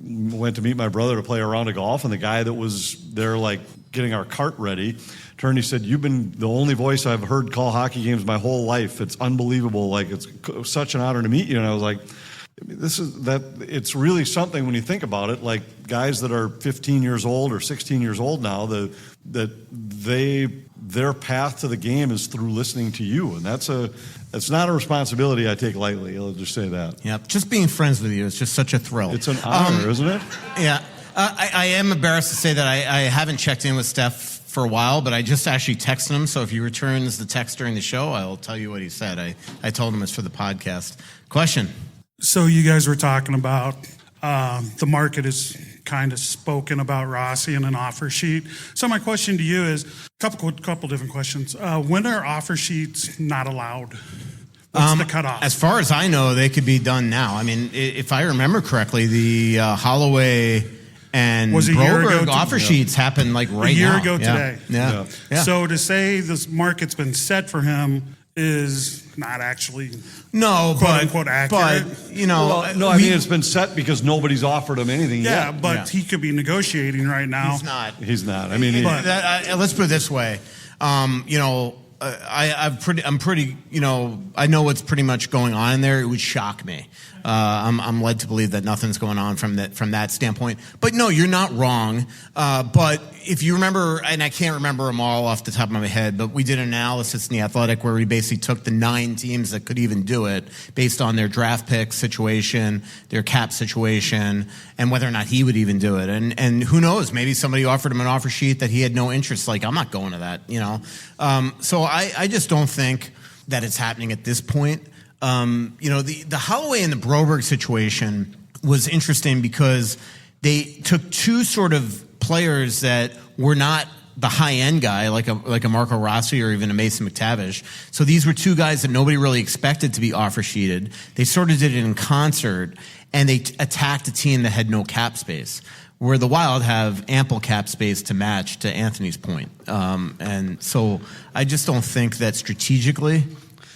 went to meet my brother to play a round of golf, and the guy that was there, like, getting our cart ready, turned, he said, "You've been the only voice I've heard call hockey games my whole life. It's unbelievable. Like, it's such an honor to meet you." And I was like, it's really something when you think about it, like guys that are 15 years old or 16 years old now, their path to the game is through listening to you. And that's not a responsibility I take lightly. I'll just say that. Yeah. Just being friends with you is just such a thrill. It's an honor, isn't it? Yeah. I am embarrassed to say that I haven't checked in with Steph for a while, but I just actually texted him. So if he returns the text during the show, I'll tell you what he said. I told him it's for the podcast. Question. So you guys were talking about the market is kind of spoken about Rossi in an offer sheet. So my question to you is a couple different questions. When are offer sheets not allowed? What's the cutoff? As far as I know, they could be done now. I mean, if I remember correctly, the Holloway and Broberg offer sheets happened like right now. A year ago today. Yeah. So to say this market's been set for him is not actually quote-unquote accurate. But, it's been set because nobody's offered him anything yet. Yeah, but he could be negotiating right now. He's not. I mean, let's put it this way. I know what's pretty much going on in there. It would shock me. I'm led to believe that nothing's going on from that standpoint. But no, you're not wrong. But if you remember, and I can't remember them all off the top of my head, but we did an analysis in The Athletic where we basically took the 9 teams that could even do it based on their draft pick situation, their cap situation, and whether or not he would even do it. And who knows? Maybe somebody offered him an offer sheet that he had no interest. Like, I'm not going to that. So I just don't think that it's happening at this point. The Holloway and the Broberg situation was interesting because they took 2 sort of players that were not the high-end guy, like a Marco Rossi or even a Mason McTavish. So these were 2 guys that nobody really expected to be offer sheeted. They sort of did it in concert, and they attacked a team that had no cap space, where the Wild have ample cap space to match, to Anthony's point. And so I just don't think that strategically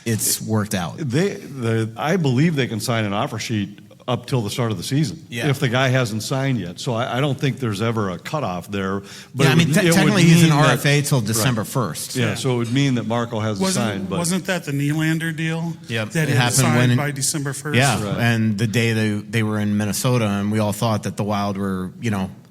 it's worked out. I believe they can sign an offer sheet up till the start of the season if the guy hasn't signed yet. So I don't think there's ever a cutoff there. But yeah, I mean, technically he's an RFA till December right. 1st. Yeah, so it would mean that Marco hasn't signed. But wasn't that the Nylander deal? Yep. That it had happened signed by December 1st? Yeah, right. and the day they were in Minnesota, and we all thought that the Wild were,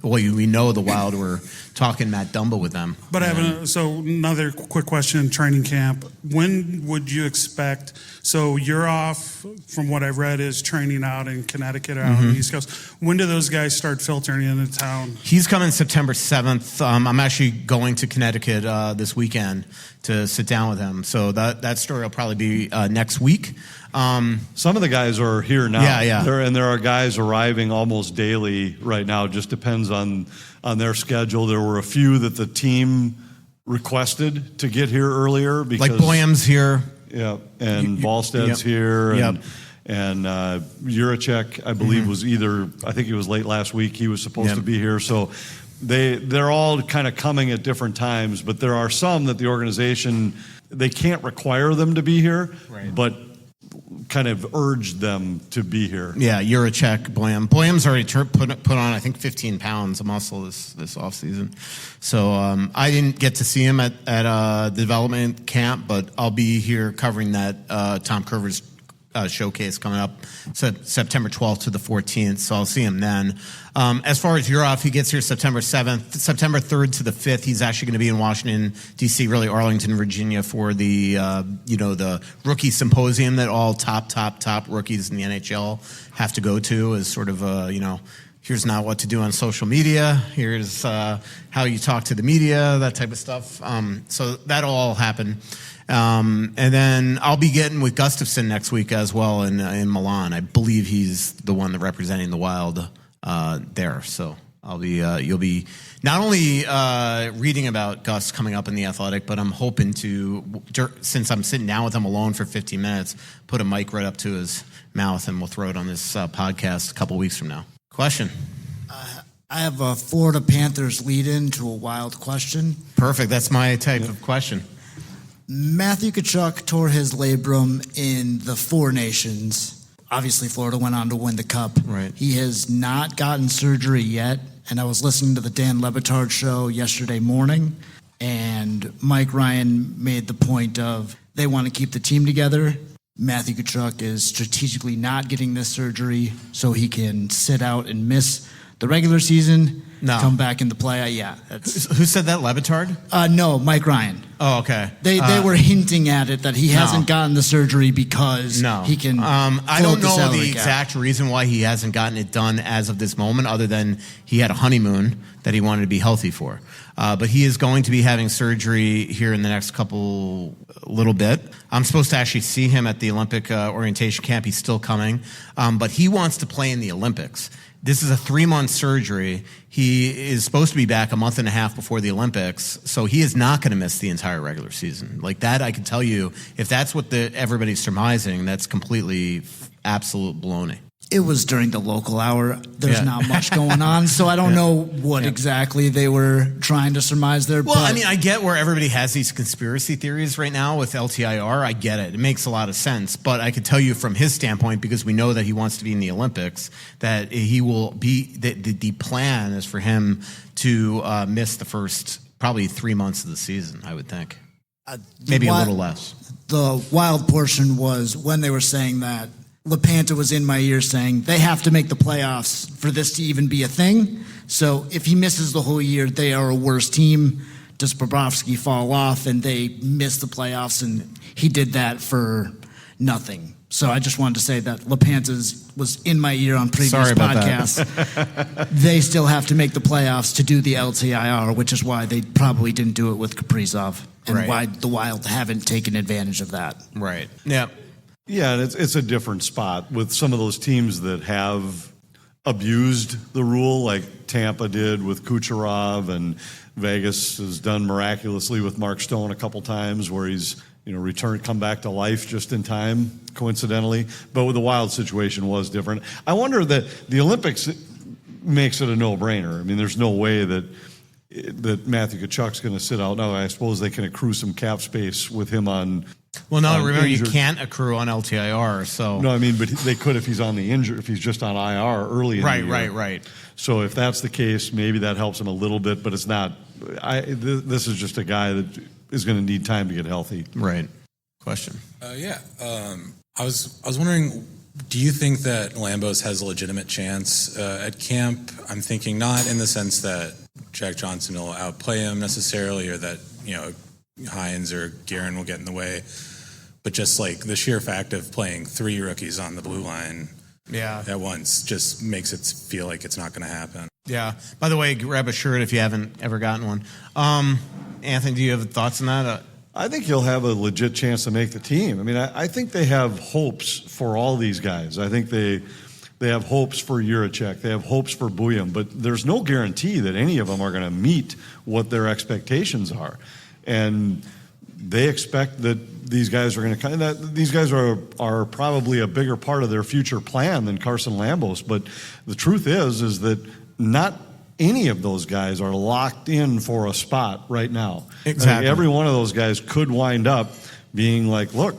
we know the Wild were talking Matt Dumba with them. But so another quick question, training camp. When would you expect, so you're off, from what I've read, is training out in Connecticut, out on the East Coast. When do those guys start filtering into town? He's coming September 7th. I'm actually going to Connecticut this weekend to sit down with him. So that story will probably be next week. Some of the guys are here now. Yeah. There are guys arriving almost daily right now. It just depends on their schedule. There were a few that the team requested to get here earlier because like Boyum's here. Yeah, and Volsted's here, and Juracek, I believe, was I think it was late last week. He was supposed to be here, so they're all kind of coming at different times. But there are some that the organization, they can't require them to be here, but kind of urged them to be here. Yeah, Juracek, Boyum. Boyum's already put on, I think, 15 pounds of muscle this offseason. So I didn't get to see him at the development camp, but I'll be here covering that Tom Curver's showcase coming up September 12th to the 14th, so I'll see him then. As far as Urov, he gets here September 7th. September 3rd to the 5th, he's actually going to be in Washington, D.C., really Arlington, Virginia, for the, the rookie symposium that all top rookies in the NHL have to go to as sort of here's not what to do on social media, here's how you talk to the media, that type of stuff. So that'll all happen. And then I'll be getting with Gustafsson next week as well in Milan. I believe he's the one that representing the Wild there. So I'll be you'll be not only reading about Gus coming up in the Athletic, but I'm hoping to, since I'm sitting down with him alone for 15 minutes, put a mic right up to his mouth and we'll throw it on this podcast a couple weeks from now. Question. I have a Florida Panthers lead-in to a Wild question. Perfect. That's my type of question. Matthew Tkachuk tore his labrum in the Four Nations. Obviously, Florida went on to win the Cup. Right. He has not gotten surgery yet, and I was listening to the Dan Le Batard show yesterday morning, and Mike Ryan made the point of they want to keep the team together. Matthew Tkachuk is strategically not getting this surgery so he can sit out and miss the regular season, come back in the play. Who said that, Le Batard? No, Mike Ryan. Oh, okay. They were hinting at it that he hasn't gotten the surgery because he can. I don't know the exact reason why he hasn't gotten it done as of this moment, other than he had a honeymoon that he wanted to be healthy for. But he is going to be having surgery here in the next little bit. I'm supposed to actually see him at the Olympic orientation camp. He's still coming. But he wants to play in the Olympics. This is a 3-month surgery. He is supposed to be back a month and a half before the Olympics, so he is not going to miss the entire regular season. Like that, I can tell you, if that's what everybody's surmising, that's completely absolute baloney. It was during the local hour. There's not much going on, so I don't know what exactly they were trying to surmise there. Well, I mean, I get where everybody has these conspiracy theories right now with LTIR. I get it. It makes a lot of sense. But I could tell you from his standpoint, because we know that he wants to be in the Olympics, that he will be, the plan is for him to miss the first probably 3 months of the season, I would think. Maybe a little less. The Wild portion was when they were saying that LaPanta was in my ear saying they have to make the playoffs for this to even be a thing. So if he misses the whole year, they are a worse team. Does Bobrovsky fall off and they miss the playoffs? And he did that for nothing. So I just wanted to say that LaPanta was in my ear on previous podcasts. They still have to make the playoffs to do the LTIR, which is why they probably didn't do it with Kaprizov and why the Wild haven't taken advantage of that. Right. Yeah. Yeah, and it's a different spot with some of those teams that have abused the rule, like Tampa did with Kucherov, and Vegas has done miraculously with Mark Stone a couple times, where he's come back to life just in time, coincidentally. But with the Wild situation was different. I wonder that the Olympics makes it a no-brainer. I mean, there's no way that that Matthew Tkachuk's going to sit out. Now, I suppose they can accrue some cap space with him on. Well, no, remember injured. you can't accrue on LTIR. So No, I mean, but they could if he's on the injury, if he's just on IR early in the year. Right. So if that's the case, maybe that helps him a little bit, but it's not. This is just a guy that is going to need time to get healthy. Right. Question. I was wondering, do you think that Lambos has a legitimate chance at camp? I'm thinking not in the sense that Jack Johnson will outplay him necessarily, or that Hines or Guerin will get in the way, but just like the sheer fact of playing 3 rookies on the blue line at once just makes it feel like it's not going to happen. Yeah. By the way, grab a shirt if you haven't ever gotten one. Anthony, do you have thoughts on that? I think he'll have a legit chance to make the team. I mean, I think they have hopes for all these guys. I think they have hopes for Juracek. They have hopes for Buyam, but there's no guarantee that any of them are going to meet what their expectations are. And they expect that these guys are going to these guys are probably a bigger part of their future plan than Carson Lambos. But the truth is that not any of those guys are locked in for a spot right now. Exactly. Every one of those guys could wind up being like, look,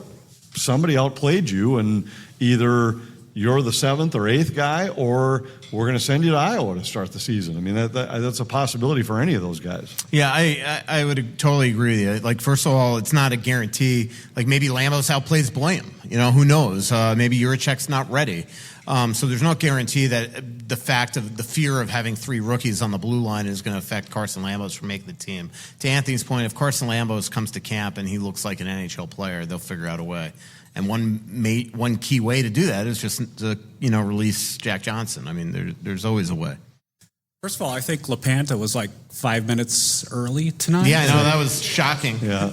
somebody outplayed you, and either you're the 7th or 8th guy, or we're going to send you to Iowa to start the season. I mean, that's a possibility for any of those guys. Yeah, I would totally agree with you. Like, first of all, it's not a guarantee. Like, maybe Lambos outplays Blayam. Who knows? Maybe Juracek's not ready. So there's no guarantee that the fact of the fear of having 3 rookies on the blue line is going to affect Carson Lambos from making the team. To Anthony's point, if Carson Lambos comes to camp and he looks like an NHL player, they'll figure out a way. And one key way to do that is just to release Jack Johnson. I mean, there's always a way. First of all, I think LaPanta was like 5 minutes early tonight. Yeah, I know, that was shocking. Yeah.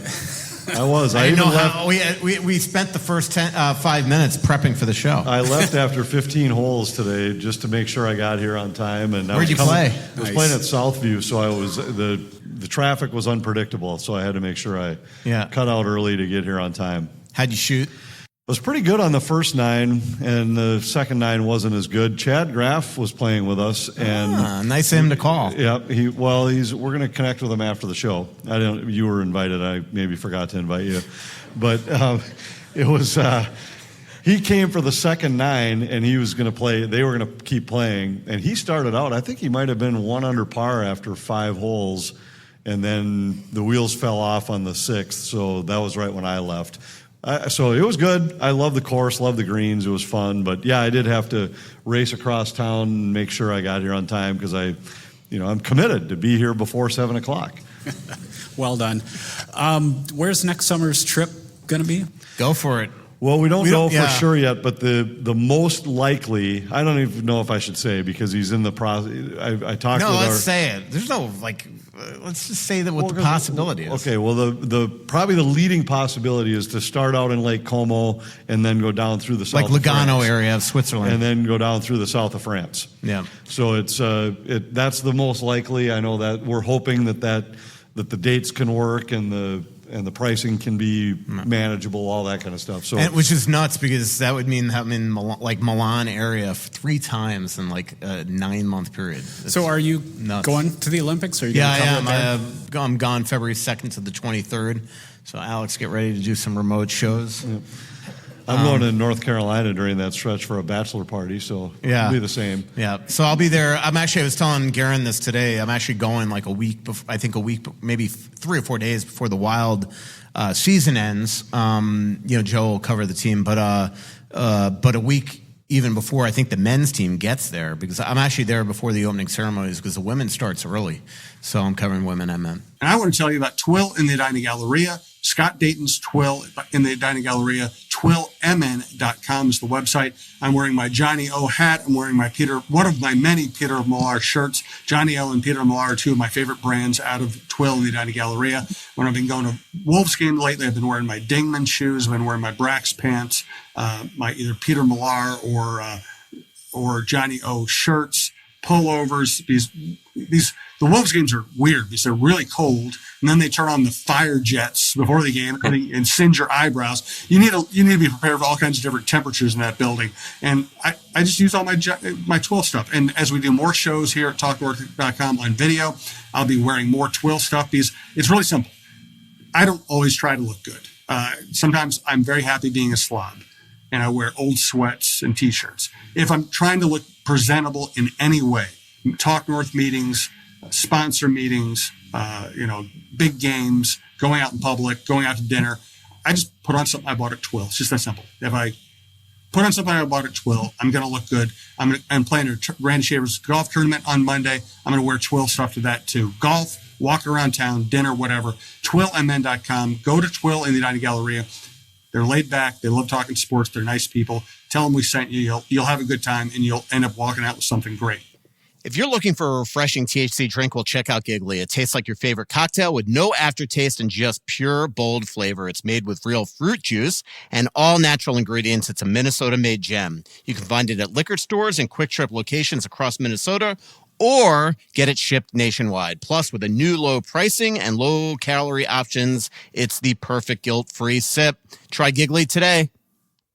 I was. I didn't know how we spent the first 5 minutes prepping for the show. I left after 15 holes today just to make sure I got here on time. And where'd you play? I was playing at Southview, so I was the traffic was unpredictable, so I had to make sure I cut out early to get here on time. How'd you shoot? It was pretty good on the first 9, and the second 9 wasn't as good. Chad Graff was playing with us, and nice of him to call. Yeah, we're going to connect with him after the show. You were invited. I maybe forgot to invite you, but it was. He came for the second 9, and he was going to play. They were going to keep playing, and he started out. I think he might have been 1 under par after 5 holes, and then the wheels fell off on the 6th. So that was right when I left. So it was good. I love the course, love the greens. It was fun. But, yeah, I did have to race across town and make sure I got here on time because I'm committed to be here before 7 o'clock. Well done. Where's next summer's trip going to be? Go for it. Well, we don't know for sure yet, but the most likely, I don't even know if I should say because he's in the process. I talked with let's say it. There's no, let's just say that what the possibility is. Okay, well, the probably the leading possibility is to start out in Lake Como and then go down through the south like Lugano area of Switzerland. And then go down through the south of France. Yeah. So that's the most likely. I know that we're hoping that the dates can work and the pricing can be manageable, all that kind of stuff. So, which is nuts because that would mean I'm in Milan area 3 times in like a 9-month period. So are you going to the Olympics? Or are you I am. I'm gone February 2nd to the 23rd. So Alex, get ready to do some remote shows. Yeah. I'm going to North Carolina during that stretch for a bachelor party, so it'll be the same. Yeah, so I'll be there. I was telling Guerin this today. I'm actually going like a week before, I think maybe 3 or 4 days before the Wild season ends. Joe will cover the team, but a week even before I think the men's team gets there because I'm actually there before the opening ceremonies because the women starts early. So I'm covering women and men. And I want to tell you about Twill in the Edina Galleria. Scott Dayton's Twill in the Edina Galleria. TwillMN.com is the website. I'm wearing my Johnny O hat. I'm wearing one of my many Peter Millar shirts. Johnny O and Peter Millar are 2 of my favorite brands out of Twill in the Edina Galleria. When I've been going to Wolves games lately, I've been wearing my Dingman shoes. I've been wearing my Brax pants, my either Peter Millar or Johnny O shirts, pullovers. These The Wolves games are weird because they're really cold, and then they turn on the fire jets before the game and singe your eyebrows. You need to be prepared for all kinds of different temperatures in that building. And I just use all my 12 stuff. And as we do more shows here at talknorth.com on video, I'll be wearing more twill stuff because it's really simple. I don't always try to look good. Sometimes I'm very happy being a slob, and I wear old sweats and T-shirts. If I'm trying to look presentable in any way, Talk North meetings, sponsor meetings, big games, going out in public, going out to dinner, I just put on something I bought at Twill. It's just that simple. If I put on something I bought at Twill, I'm going to look good. I'm playing a Randy Shaver's golf tournament on Monday. I'm going to wear Twill stuff to that too. Golf, walk around town, dinner, whatever. TwillMN.com. Go to Twill in the Dining Galleria. They're laid back. They love talking sports. They're nice people. Tell them we sent you. You'll have a good time, and you'll end up walking out with something great. If you're looking for a refreshing THC drink, well, check out Giggly. It tastes like your favorite cocktail with no aftertaste and just pure, bold flavor. It's made with real fruit juice and all natural ingredients. It's a Minnesota-made gem. You can find it at liquor stores and Quick Trip locations across Minnesota, or get it shipped nationwide. Plus, with a new low pricing and low-calorie options, it's the perfect guilt-free sip. Try Giggly today.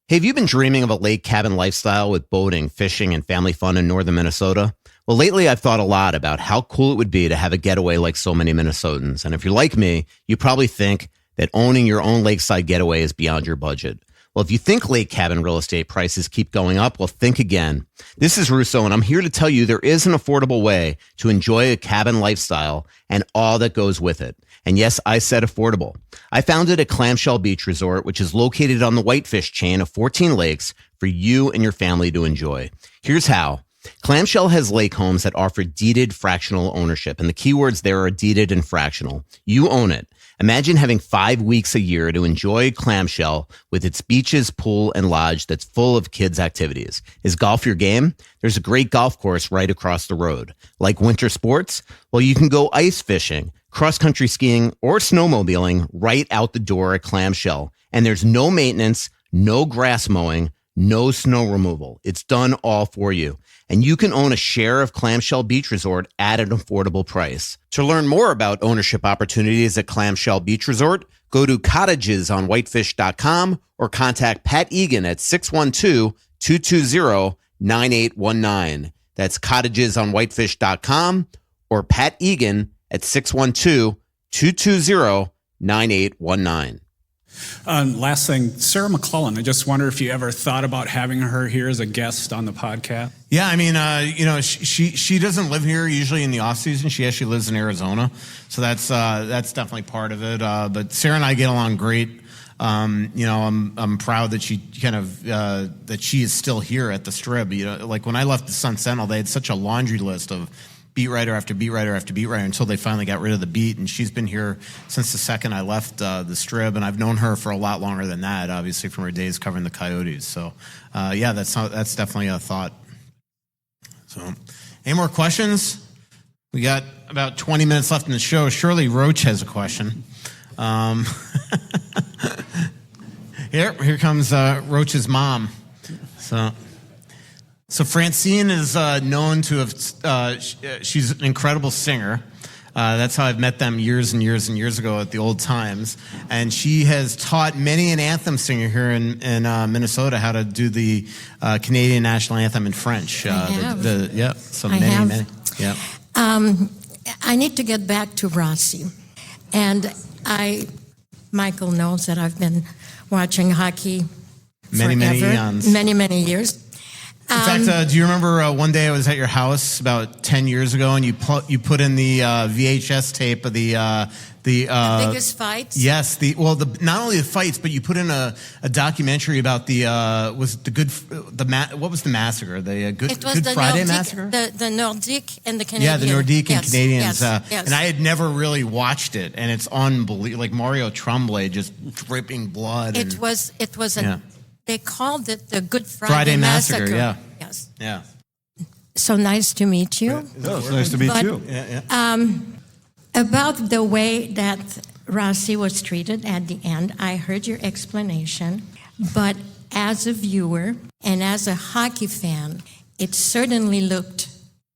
Hey, have you been dreaming of a lake cabin lifestyle with boating, fishing, and family fun in northern Minnesota? Well, lately I've thought a lot about how cool it would be to have a getaway like so many Minnesotans. And if you're like me, you probably think that owning your own lakeside getaway is beyond your budget. Well, if you think lake cabin real estate prices keep going up, well, think again. This is Russo, and I'm here to tell you there is an affordable way to enjoy a cabin lifestyle and all that goes with it. And yes, I said affordable. I founded a Clamshell Beach Resort, which is located on the Whitefish chain of 14 lakes for you and your family to enjoy. Here's how. Clamshell has lake homes that offer deeded fractional ownership, and the keywords there are deeded and fractional. You own it. Imagine having 5 weeks a year to enjoy Clamshell with its beaches, pool, and lodge that's full of kids' activities. Is golf your game? There's a great golf course right across the road. Like winter sports? Well, you can go ice fishing, cross-country skiing, or snowmobiling right out the door at Clamshell. And there's no maintenance, no grass mowing, no snow removal. It's done all for you. And you can own a share of Clamshell Beach Resort at an affordable price. To learn more about ownership opportunities at Clamshell Beach Resort, go to cottagesonwhitefish.com or contact Pat Egan at 612-220-9819. That's cottagesonwhitefish.com or Pat Egan at 612-220-9819. Last thing, Sarah McClellan. I just wonder if you ever thought about having her here as a guest on the podcast. Yeah, I mean, she doesn't live here usually in the off season. She actually lives in Arizona, so that's definitely part of it. But Sarah and I get along great. I'm proud that she that she is still here at the Strib. Like when I left the Sun Sentinel, they had such a laundry list of beat writer after beat writer after beat writer until they finally got rid of the beat. And she's been here since the second I left the Strib, and I've known her for a lot longer than that, obviously from her days covering the Coyotes. So, that's definitely a thought. So, any more questions? We got about 20 minutes left in the show. Surely Roach has a question. Here comes Roach's mom. So Francine is known to have, she's an incredible singer. That's how I've met them years and years and years ago at the Old Times. And she has taught many an anthem singer here in Minnesota how to do the Canadian national anthem in French. Many. Yeah. I need to get back to Rossi. And Michael knows that I've been watching hockey many eons. Many years. In fact, do you remember one day I was at your house about 10 years ago, and you put in the VHS tape of the biggest fights? Yes, not only the fights, but you put in a documentary about what was the massacre? The Good Friday massacre? The Nordic and the Canadians. Yeah, the Nordic and Canadians. Yes. And I had never really watched it, and it's unbelievable. Like Mario Tremblay just dripping blood. It was They called it the Good Friday Massacre. Yeah. Yes. Yeah. So nice to meet you. It's nice to meet you. About the way that Rossi was treated at the end, I heard your explanation. But as a viewer and as a hockey fan, it certainly looked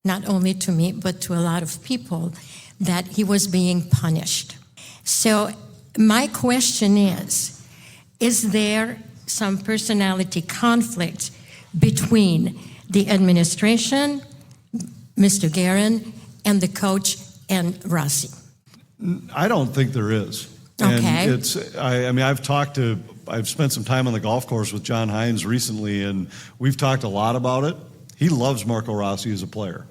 not only to me, but to a lot of people, that he was being punished. So my question is there some personality conflict between the administration, Mr. Guerin, and the coach and Rossi? I don't think there is. Okay. And I mean, I've spent some time on the golf course with John Hines recently, and we've talked a lot about it. He loves Marco Rossi as a player.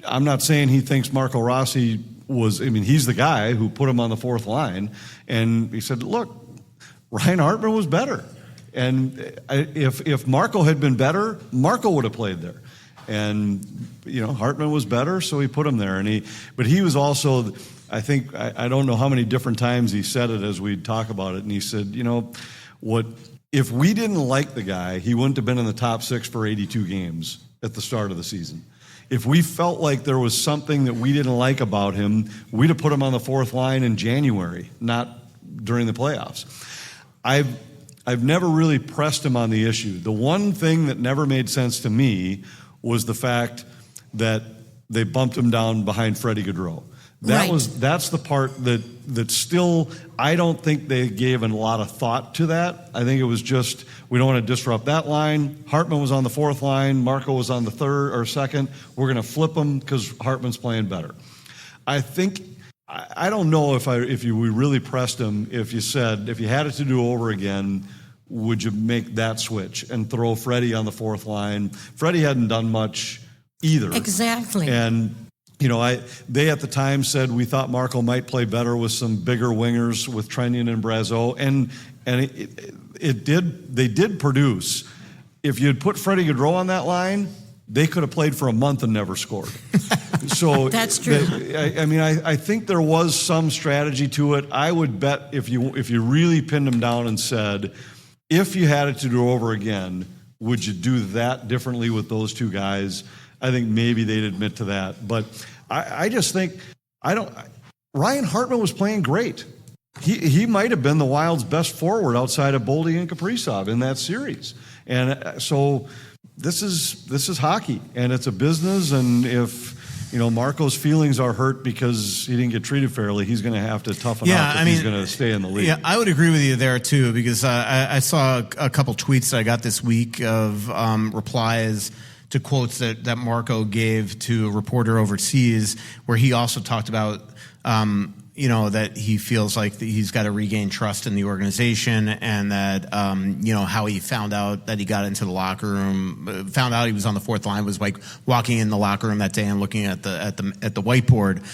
I'm not saying he thinks Marco Rossi he's the guy who put him on the fourth line, and he said, look, Ryan Hartman was better. And if Marco had been better, Marco would have played there. And, Hartman was better, so he put him there. But he was also, I think, I don't know how many different times he said it as we'd talk about it, and he said, if we didn't like the guy, he wouldn't have been in the top 6 for 82 games at the start of the season. If we felt like there was something that we didn't like about him, we'd have put him on the fourth line in January, not during the playoffs. I've never really pressed him on the issue. The one thing that never made sense to me was the fact that they bumped him down behind Freddie Gaudreau. That's the part that still, I don't think they gave a lot of thought to that. I think it was just, we don't want to disrupt that line. Hartman was on the fourth line. Marco was on the third or second. We're going to flip him because Hartman's playing better. I think, I don't know if we really pressed him, if you said, if you had it to do over again, would you make that switch and throw Freddie on the fourth line? Freddie hadn't done much either. Exactly. And they at the time said we thought Marco might play better with some bigger wingers with Trennian and Brazeau, and they did produce. If you had put Freddie Gaudreau on that line, they could have played for a month and never scored. So that's true. I think there was some strategy to it. I would bet if you really pinned them down and said, if you had it to do over again, would you do that differently with those two guys? I think maybe they'd admit to that. But I just think, Ryan Hartman was playing great. He might have been the Wild's best forward outside of Boldy and Kaprizov in that series. And so this is hockey, and it's a business, and if Marco's feelings are hurt because he didn't get treated fairly, he's going to have to toughen up if he's going to stay in the league. Yeah, I would agree with you there, too, because I saw a couple tweets that I got this week of replies to quotes that Marco gave to a reporter overseas, where he also talked about, that he feels like he's got to regain trust in the organization, and that, how he found out that he got into the locker room, found out he was on the fourth line, was like walking in the locker room that day and looking at the whiteboard.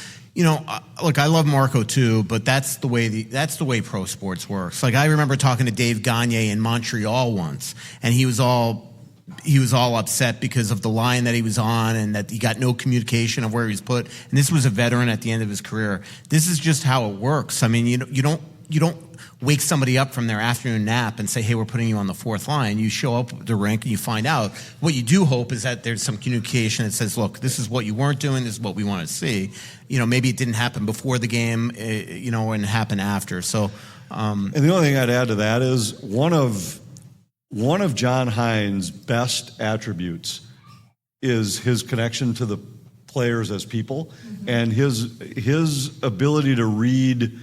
Look, I love Marco too, but that's the way pro sports works. Like, I remember talking to Dave Gagne in Montreal once, and he was all upset because of the line that he was on, and that he got no communication of where he was put. And this was a veteran at the end of his career. This is just how it works. I mean, you don't wake somebody up from their afternoon nap and say, hey, we're putting you on the fourth line. You show up at the rink and you find out. What you do hope is that there's some communication that says, look, this is what you weren't doing, this is what we want to see. Maybe it didn't happen before the game, and happen after. So, and the only thing I'd add to that is one of John Hines' best attributes is his connection to the players as people, and his ability to read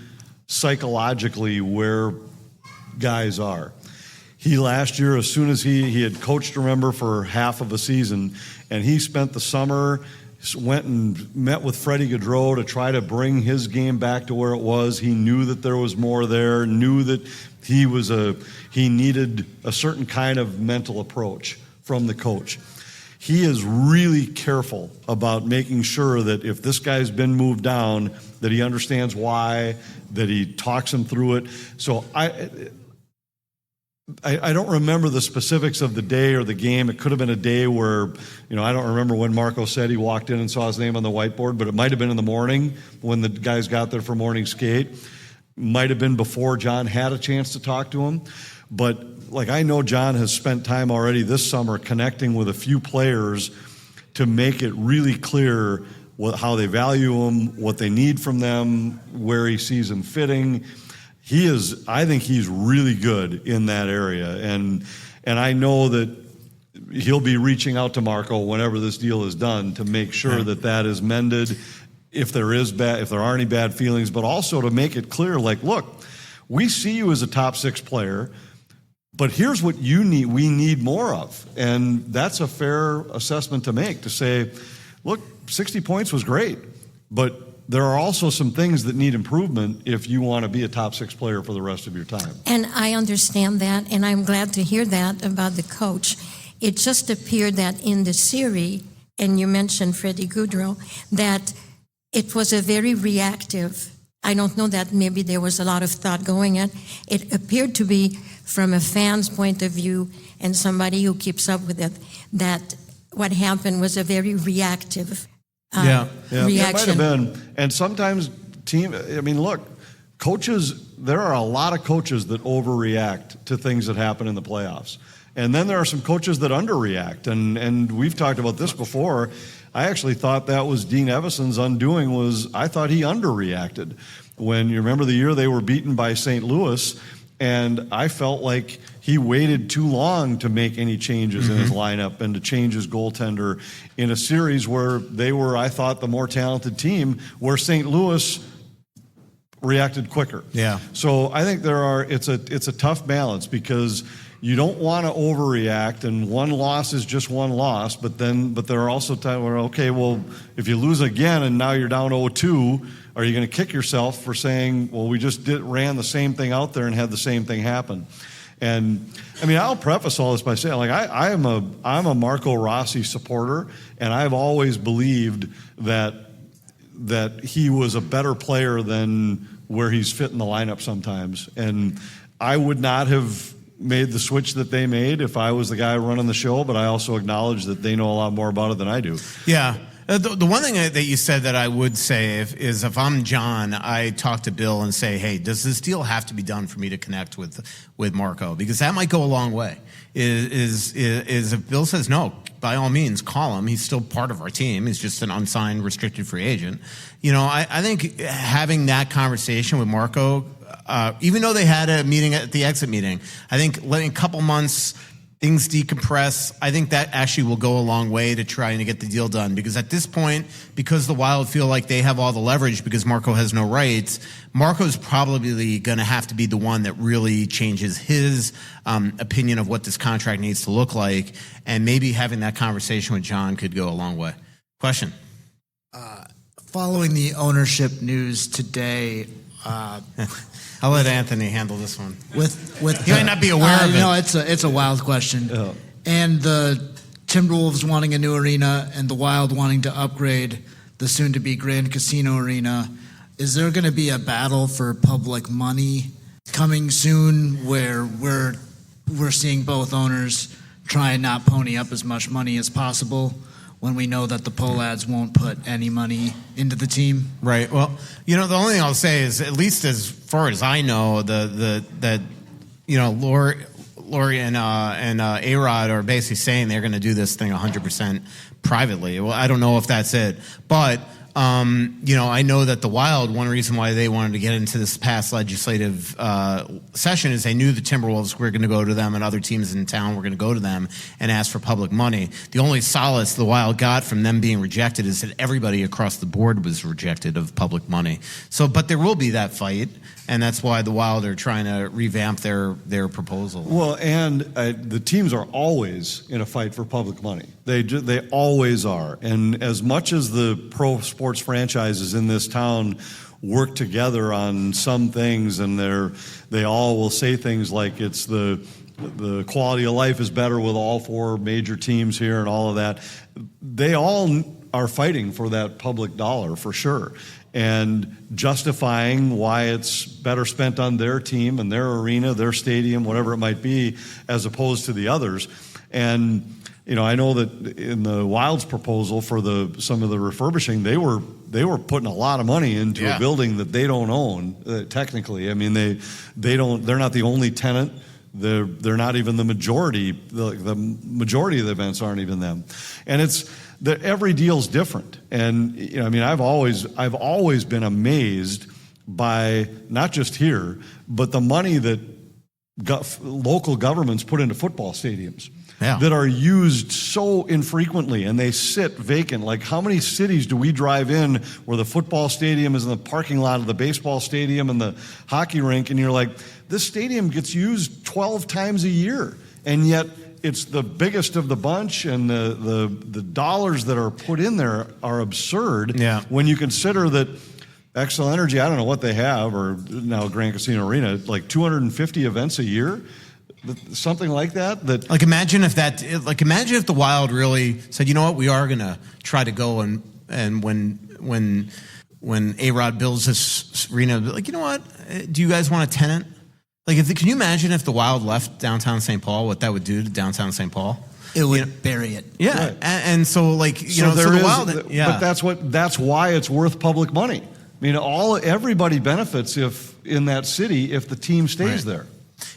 psychologically where guys are. He last year, as soon as he had coached, remember, for half of a season, and he spent the summer, went and met with Freddie Gaudreau to try to bring his game back to where it was. He knew that there was more there, knew that he needed a certain kind of mental approach from the coach. He is really careful about making sure that if this guy's been moved down, that he understands why, that he talks him through it. So I don't remember the specifics of the day or the game. It could have been a day where, I don't remember when Marco said he walked in and saw his name on the whiteboard, but it might have been in the morning when the guys got there for morning skate. Might have been before John had a chance to talk to him. But I know John has spent time already this summer connecting with a few players to make it really clear how they value him, what they need from them, where he sees them fitting. I think he's really good in that area. And I know that he'll be reaching out to Marco whenever this deal is done to make sure that is mended. If there are any bad feelings, but also to make it clear, like, look, we see you as a top 6 player, but here's what you need. We need more of, and that's a fair assessment to make. To say, look, 60 points was great, but there are also some things that need improvement if you want to be a top 6 player for the rest of your time. And I understand that, and I'm glad to hear that about the coach. It just appeared that in the series, and you mentioned Freddie Goodrow, that it was a very reactive. I don't know that maybe there was a lot of thought going in. It appeared to be, from a fan's point of view and somebody who keeps up with it, that what happened was a very reactive reaction. It might have been. And sometimes look, coaches, there are a lot of coaches that overreact to things that happen in the playoffs. And then there are some coaches that underreact. And we've talked about this before. I actually thought that was Dean Evason's undoing. I thought he underreacted. When you remember the year they were beaten by St. Louis, and I felt like he waited too long to make any changes in his lineup and to change his goaltender in a series where they were, I thought, the more talented team, where St. Louis reacted quicker. Yeah. So I think it's a tough balance, because you don't want to overreact, and one loss is just one loss, but there are also times where, okay, well, if you lose again and now you're down 0-2, are you going to kick yourself for saying, well, we just ran the same thing out there and had the same thing happen? And I'll preface all this by saying, like, I'm a Marco Rossi supporter, and I've always believed that he was a better player than where he's fit in the lineup sometimes. And I would not have made the switch that they made if I was the guy running the show, but I also acknowledge that they know a lot more about it than I do. Yeah. The one thing that you said that I would say is if I'm John, I talk to Bill and say, hey, does this deal have to be done for me to connect with Marco? Because that might go a long way. Is if Bill says no, by all means, call him. He's still part of our team. He's just an unsigned, restricted free agent. I think having that conversation with Marco, even though they had a meeting at the exit meeting, I think letting a couple months things decompress, I think that actually will go a long way to trying to get the deal done. Because at this point, because the Wild feel like they have all the leverage because Marco has no rights, Marco's probably going to have to be the one that really changes his opinion of what this contract needs to look like. And maybe having that conversation with John could go a long way. Question? Following the ownership news today, I'll let Anthony handle this one. With he might not be aware of it. No, it's a Wild question. Oh. And the Timberwolves wanting a new arena and the Wild wanting to upgrade the soon-to-be Grand Casino Arena. Is there going to be a battle for public money coming soon, where we're seeing both owners try and not pony up as much money as possible, when we know that the Pohlads won't put any money into the team? Right. Well, the only thing I'll say is, at least as far as I know, Lori and A-Rod are basically saying they're going to do this thing 100% privately. Well, I don't know if that's it, but I know that the Wild, one reason why they wanted to get into this past legislative session is they knew the Timberwolves were going to go to them and other teams in town were going to go to them and ask for public money. The only solace the Wild got from them being rejected is that everybody across the board was rejected of public money. So, but there will be that fight, and that's why the Wild are trying to revamp their proposal. Well, and the teams are always in a fight for public money. They always are. And as much as the pro sports franchises in this town work together on some things, and they all will say things like it's the quality of life is better with all four major teams here and all of that, they all are fighting for that public dollar for sure, and justifying why it's better spent on their team and their arena, their stadium, whatever it might be, as opposed to the others. And I know that in the Wild's proposal for some of the refurbishing, they were putting a lot of money into a building that they don't own technically. I mean, they're not the only tenant. They're not even the majority. The majority of the events aren't even them, and every deal's different. And I've always been amazed by, not just here, but the money that local governments put into football stadiums. that are used so infrequently and they sit vacant. Like, how many cities do we drive in where the football stadium is in the parking lot of the baseball stadium and the hockey rink, and you're like, this stadium gets used 12 times a year, and yet it's the biggest of the bunch, and the dollars that are put in there are absurd. Yeah. When you consider that Xcel Energy, I don't know what they have, or now Grand Casino Arena, like 250 events a year, something like that. Like, imagine if the Wild really said, you know what, we are going to try to go and when A-Rod builds this arena, like, you know what, do you guys want a tenant? Like, can you imagine if the Wild left downtown St. Paul, what that would do to downtown St. Paul? It would bury it. Yeah, Right. and so, like, the Wild. But that's why it's worth public money. I mean, everybody benefits in that city if the team stays there.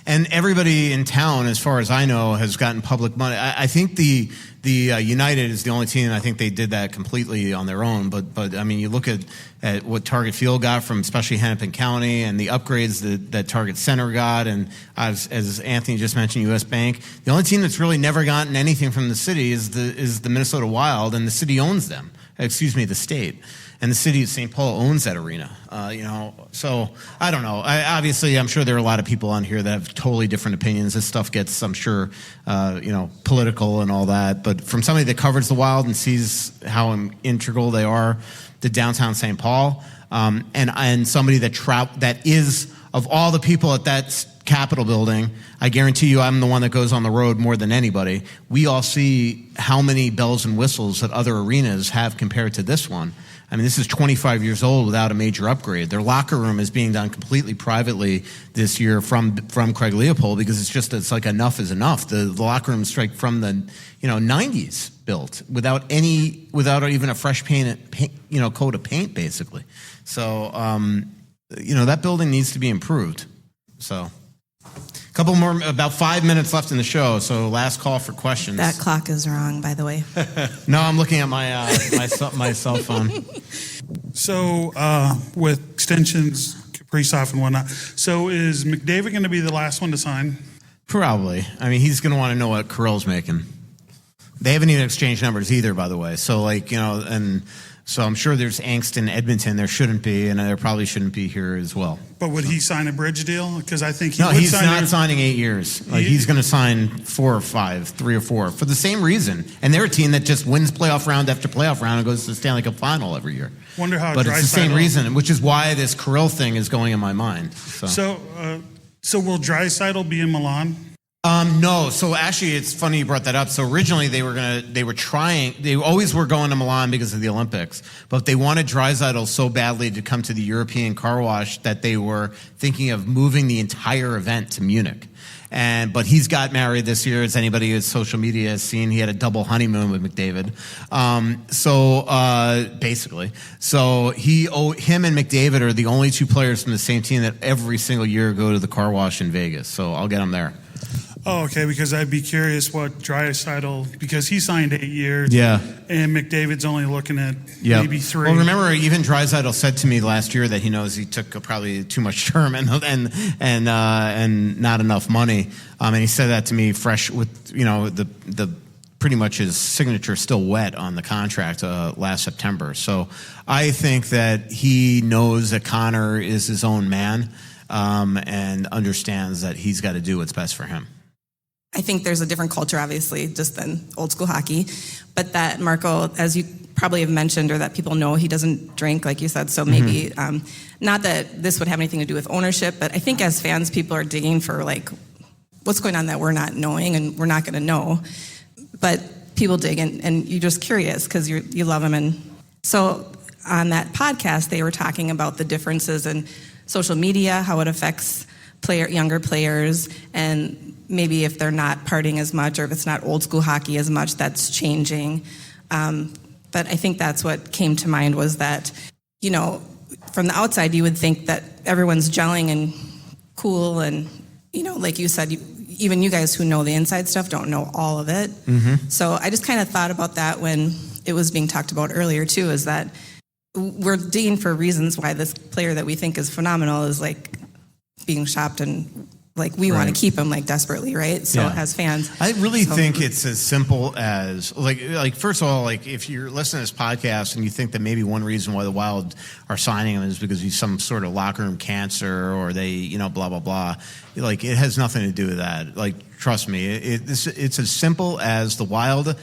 And everybody in town, as far as I know, has gotten public money. I think the United is the only team. I think they did that completely on their own. But I mean, you look at what Target Field got from especially Hennepin County, and the upgrades that Target Center got, and as Anthony just mentioned, U.S. Bank. The only team that's really never gotten anything from the city is the Minnesota Wild, and the city owns them. Excuse me, the state. And the city of St. Paul owns that arena, So I don't know. Obviously, I'm sure there are a lot of people on here that have totally different opinions. This stuff gets, I'm sure, political and all that. But from somebody that covers the Wild and sees how integral they are to downtown St. Paul, and somebody that is, of all the people at that Capitol building, I guarantee you I'm the one that goes on the road more than anybody. We all see how many bells and whistles that other arenas have compared to this one. I mean, this is 25 years old without a major upgrade. Their locker room is being done completely privately this year from Craig Leopold, because it's like enough is enough. The locker room strike from the 90s built without even a fresh coat of paint, basically. So that building needs to be improved. So. Couple more, about 5 minutes left in the show, so last call for questions. That clock is wrong, by the way. No, I'm looking at my cell phone. So with extensions, Kaprizov and whatnot, so is McDavid going to be the last one to sign? Probably. I mean, he's going to want to know what Kirill's making. They haven't even exchanged numbers either, by the way. So, and so I'm sure there's angst in Edmonton. There shouldn't be, and there probably shouldn't be here as well. But would he sign a bridge deal? Because I think he's not signing 8 years. He's going to sign 4 or 5, 3 or 4 for the same reason. And they're a team that just wins playoff round after playoff round and goes to the Stanley Cup final every year. Wonder how. But it's the same reason, which is why this Kirill thing is going in my mind. So will Draisaitl be in Milan? No. So actually, it's funny you brought that up. So originally they always were going to Milan because of the Olympics, but they wanted Draisaitl so badly to come to the European Car Wash that they were thinking of moving the entire event to Munich. But he's got married this year, as anybody who's social media has seen. He had a double honeymoon with McDavid. Basically. So him and McDavid are the only two players from the same team that every single year go to the car wash in Vegas. So I'll get him there. Oh, okay, because I'd be curious what Draisaitl, because he signed 8 years. Yeah. And McDavid's only looking at maybe 3. Well, remember, even Draisaitl said to me last year that he knows he took probably too much term and not enough money. And he said that to me fresh with, the pretty much his signature still wet on the contract last September. So I think that he knows that Connor is his own man and understands that he's got to do what's best for him. I think there's a different culture, obviously, just than old school hockey. But that Marco, as you probably have mentioned, or that people know, he doesn't drink, like you said. So maybe, not that this would have anything to do with ownership, but I think as fans, people are digging for what's going on that we're not knowing, and we're not going to know. But people dig, and you're just curious because you love him. And so on that podcast, they were talking about the differences in social media, how it affects younger players, and maybe if they're not partying as much, or if it's not old school hockey as much, that's changing. But I think that's what came to mind was that, from the outside, you would think that everyone's gelling and cool, and, like you said, even you guys who know the inside stuff don't know all of it. Mm-hmm. So I just kind of thought about that when it was being talked about earlier too, is that we're digging for reasons why this player that we think is phenomenal is being shopped and like we want to keep him like desperately, right? So as fans, I really think it's as simple as like first of all, like if you're listening to this podcast and you think that maybe one reason why the Wild are signing him is because he's some sort of locker room cancer or they blah blah blah, like it has nothing to do with that. Like trust me, it's as simple as the Wild.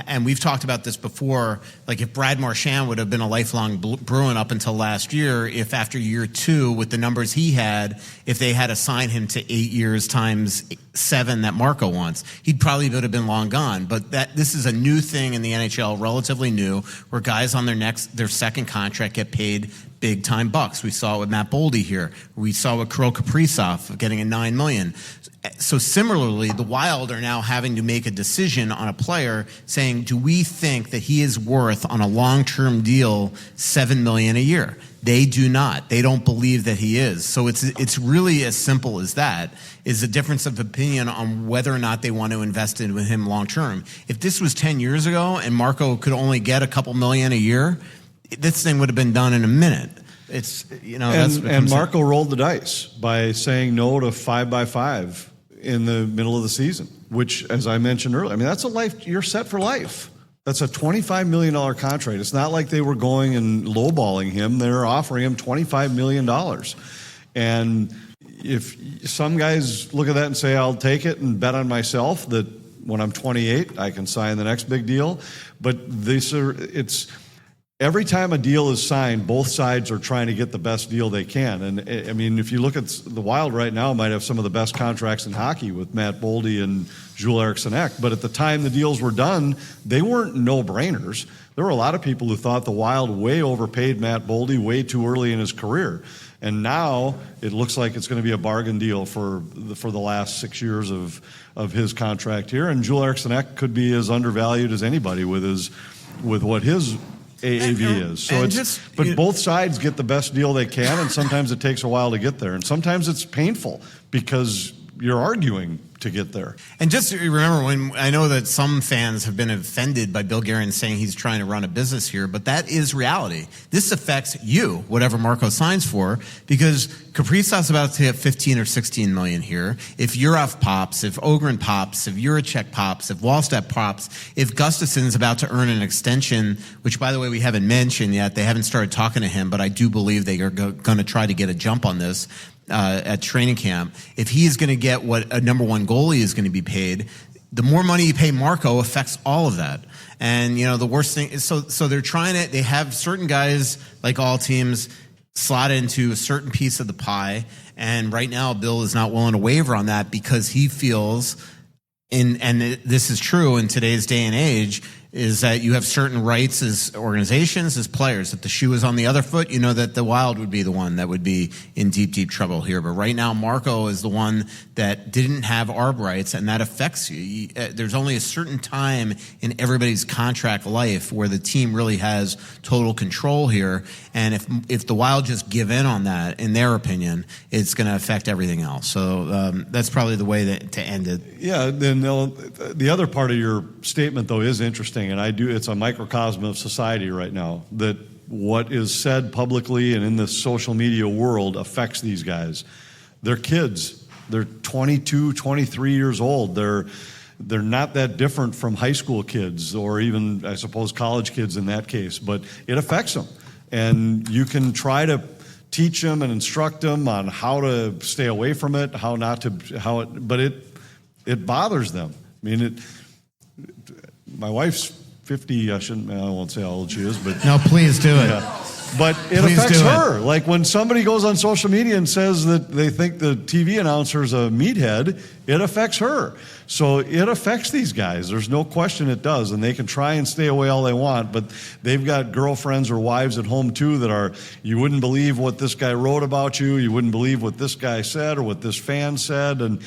And we've talked about this before, like if Brad Marchand would have been a lifelong Bruin up until last year, if after year 2 with the numbers he had, if they had assigned him to 8 years times 7 that Marco wants, he'd probably would have been long gone. But this is a new thing in the NHL, relatively new, where guys on their second contract get paid big time bucks. We saw it with Matt Boldy here. We saw it with Kirill Kaprizov getting a $9 million. So similarly, the Wild are now having to make a decision on a player saying, do we think that he is worth on a long-term deal $7 million a year? They do not. They don't believe that he is. So it's really as simple as that, is a difference of opinion on whether or not they want to invest in with him long-term. If this was 10 years ago and Marco could only get a couple million a year, this thing would have been done in a minute. It's and Marco rolled the dice by saying no to 5x5 in the middle of the season, which, as I mentioned earlier, I mean that's a life. You're set for life. That's a $25 million contract. It's not like they were going and lowballing him. They're offering him $25 million, and if some guys look at that and say, "I'll take it and bet on myself that when I'm 28 I can sign the next big deal," but it's. Every time a deal is signed, both sides are trying to get the best deal they can. And, I mean, if you look at the Wild right now, might have some of the best contracts in hockey with Matt Boldy and Jules Eriksson Ek. But at the time the deals were done, they weren't no-brainers. There were a lot of people who thought the Wild way overpaid Matt Boldy way too early in his career. And now it looks like it's going to be a bargain deal for the last 6 years of his contract here. And Jules Eriksson Ek could be as undervalued as anybody with what his AAV is. So both sides get the best deal they can, and sometimes it takes a while to get there, and sometimes it's painful because you're arguing to get there. And just remember, when I know that some fans have been offended by Bill Guerin saying he's trying to run a business here, but that is reality. This affects you, whatever Marco signs for, because Kaprizov's about to get 15 or 16 million here. If Yurov pops, if Ogren pops, if Juracek pops, if Wallstedt pops, if Gustafson's about to earn an extension, which, by the way, we haven't mentioned yet, they haven't started talking to him, but I do believe they are going to try to get a jump on this. At training camp, if he is going to get what a number one goalie is going to be paid, the more money you pay Marco affects all of that. And, the worst thing is, so they're they have certain guys, like all teams, slot into a certain piece of the pie. And right now, Bill is not willing to waver on that because he feels, and this is true in today's day and age, is that you have certain rights as organizations, as players. If the shoe is on the other foot, you know that the Wild would be the one that would be in deep, deep trouble here. But right now, Marco is the one that didn't have ARB rights, and that affects you. There's only a certain time in everybody's contract life where the team really has total control here. And if the Wild just give in on that, in their opinion, it's going to affect everything else. So that's probably the way to end it. Yeah, then the other part of your statement, though, is interesting. And it's a microcosm of society right now, that what is said publicly and in the social media world affects these guys. They're kids. They're 22, 23 years old. They're not that different from high school kids or even, I suppose, college kids in that case, but it affects them. And you can try to teach them and instruct them on how to stay away from it, but it bothers them. I mean, my wife's 50. I won't say how old she is, but no, please do it. Yeah. But it affects her. Like when somebody goes on social media and says that they think the TV announcer is a meathead, it affects her. So it affects these guys. There's no question it does. And they can try and stay away all they want, but they've got girlfriends or wives at home too that are, you wouldn't believe what this guy wrote about you. You wouldn't believe what this guy said or what this fan said. And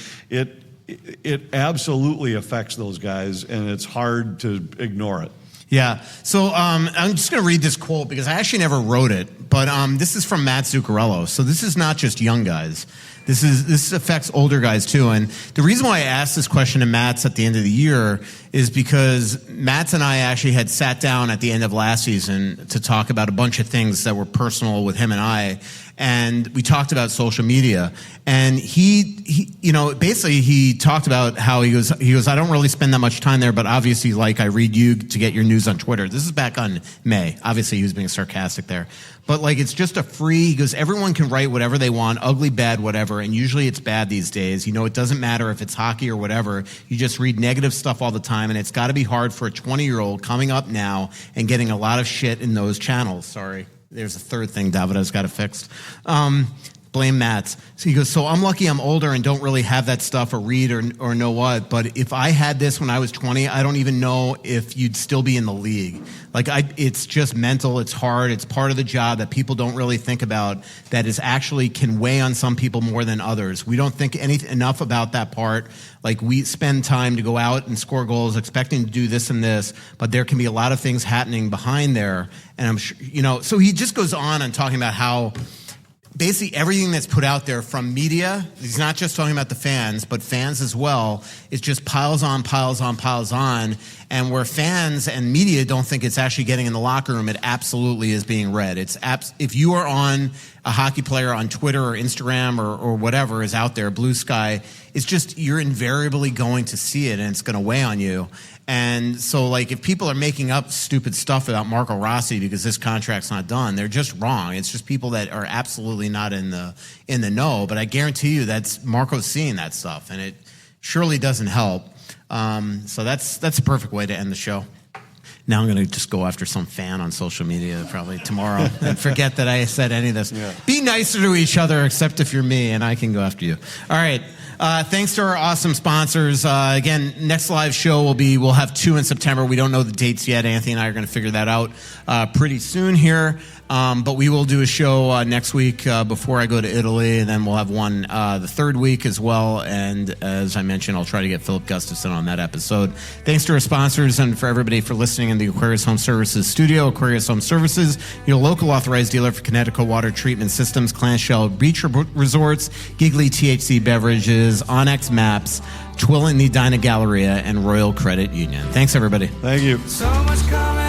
it absolutely affects those guys, and it's hard to ignore it. Yeah. So I'm just going to read this quote because I actually never wrote it, but this is from Matt Zuccarello. So this is not just young guys. This affects older guys too. And the reason why I asked this question to Matt's at the end of the year is because Matt's and I actually had sat down at the end of last season to talk about a bunch of things that were personal with him and I. and we talked about social media. And he basically he talked about how he goes, I don't really spend that much time there, but obviously, like, I read you to get your news on Twitter. This is back on May. Obviously, he was being sarcastic there. But, like, it's just a free, he goes, everyone can write whatever they want, ugly, bad, whatever, and usually it's bad these days. It doesn't matter if it's hockey or whatever. You just read negative stuff all the time, and it's got to be hard for a 20-year-old coming up now and getting a lot of shit in those channels. Sorry. There's a third thing Davida's got to fix. Blame Matt's. So he goes, so I'm lucky I'm older and don't really have that stuff or read or know what, but if I had this when I was 20, I don't even know if you'd still be in the league. Like, it's just mental, it's hard, it's part of the job that people don't really think about, that is actually can weigh on some people more than others. We don't think enough about that part. Like, we spend time to go out and score goals expecting to do this and this, but there can be a lot of things happening behind there. And I'm sure, so he just goes on and talking about how basically everything that's put out there from media, he's not just talking about the fans, but fans as well, is just piles on, piles on, piles on. And where fans and media don't think it's actually getting in the locker room, it absolutely is being read. If you are on a hockey player on Twitter or Instagram or whatever is out there, Blue Sky, it's just, you're invariably going to see it and it's going to weigh on you. And so, like, if people are making up stupid stuff about Marco Rossi because this contract's not done, they're just wrong. It's just people that are absolutely not in the know. But I guarantee you that's Marco's seeing that stuff, and it surely doesn't help. So that's a perfect way to end the show. Now I'm going to just go after some fan on social media probably tomorrow and forget that I said any of this. Yeah. Be nicer to each other, except if you're me, and I can go after you. All right. Thanks to our awesome sponsors. Again, next live show we'll have 2 in September. We don't know the dates yet. Anthony and I are going to figure that out pretty soon here. But we will do a show next week before I go to Italy, and then we'll have one the third week as well. And as I mentioned, I'll try to get Philip Gustafson on that episode. Thanks to our sponsors and for everybody for listening in the Aquarius Home Services studio. Aquarius Home Services, your local authorized dealer for Connecticut water treatment systems, clamshell beach resorts, Giggly THC beverages, Onyx Maps, Twill and Edina Galleria, and Royal Credit Union. Thanks, everybody. Thank you. So much coming.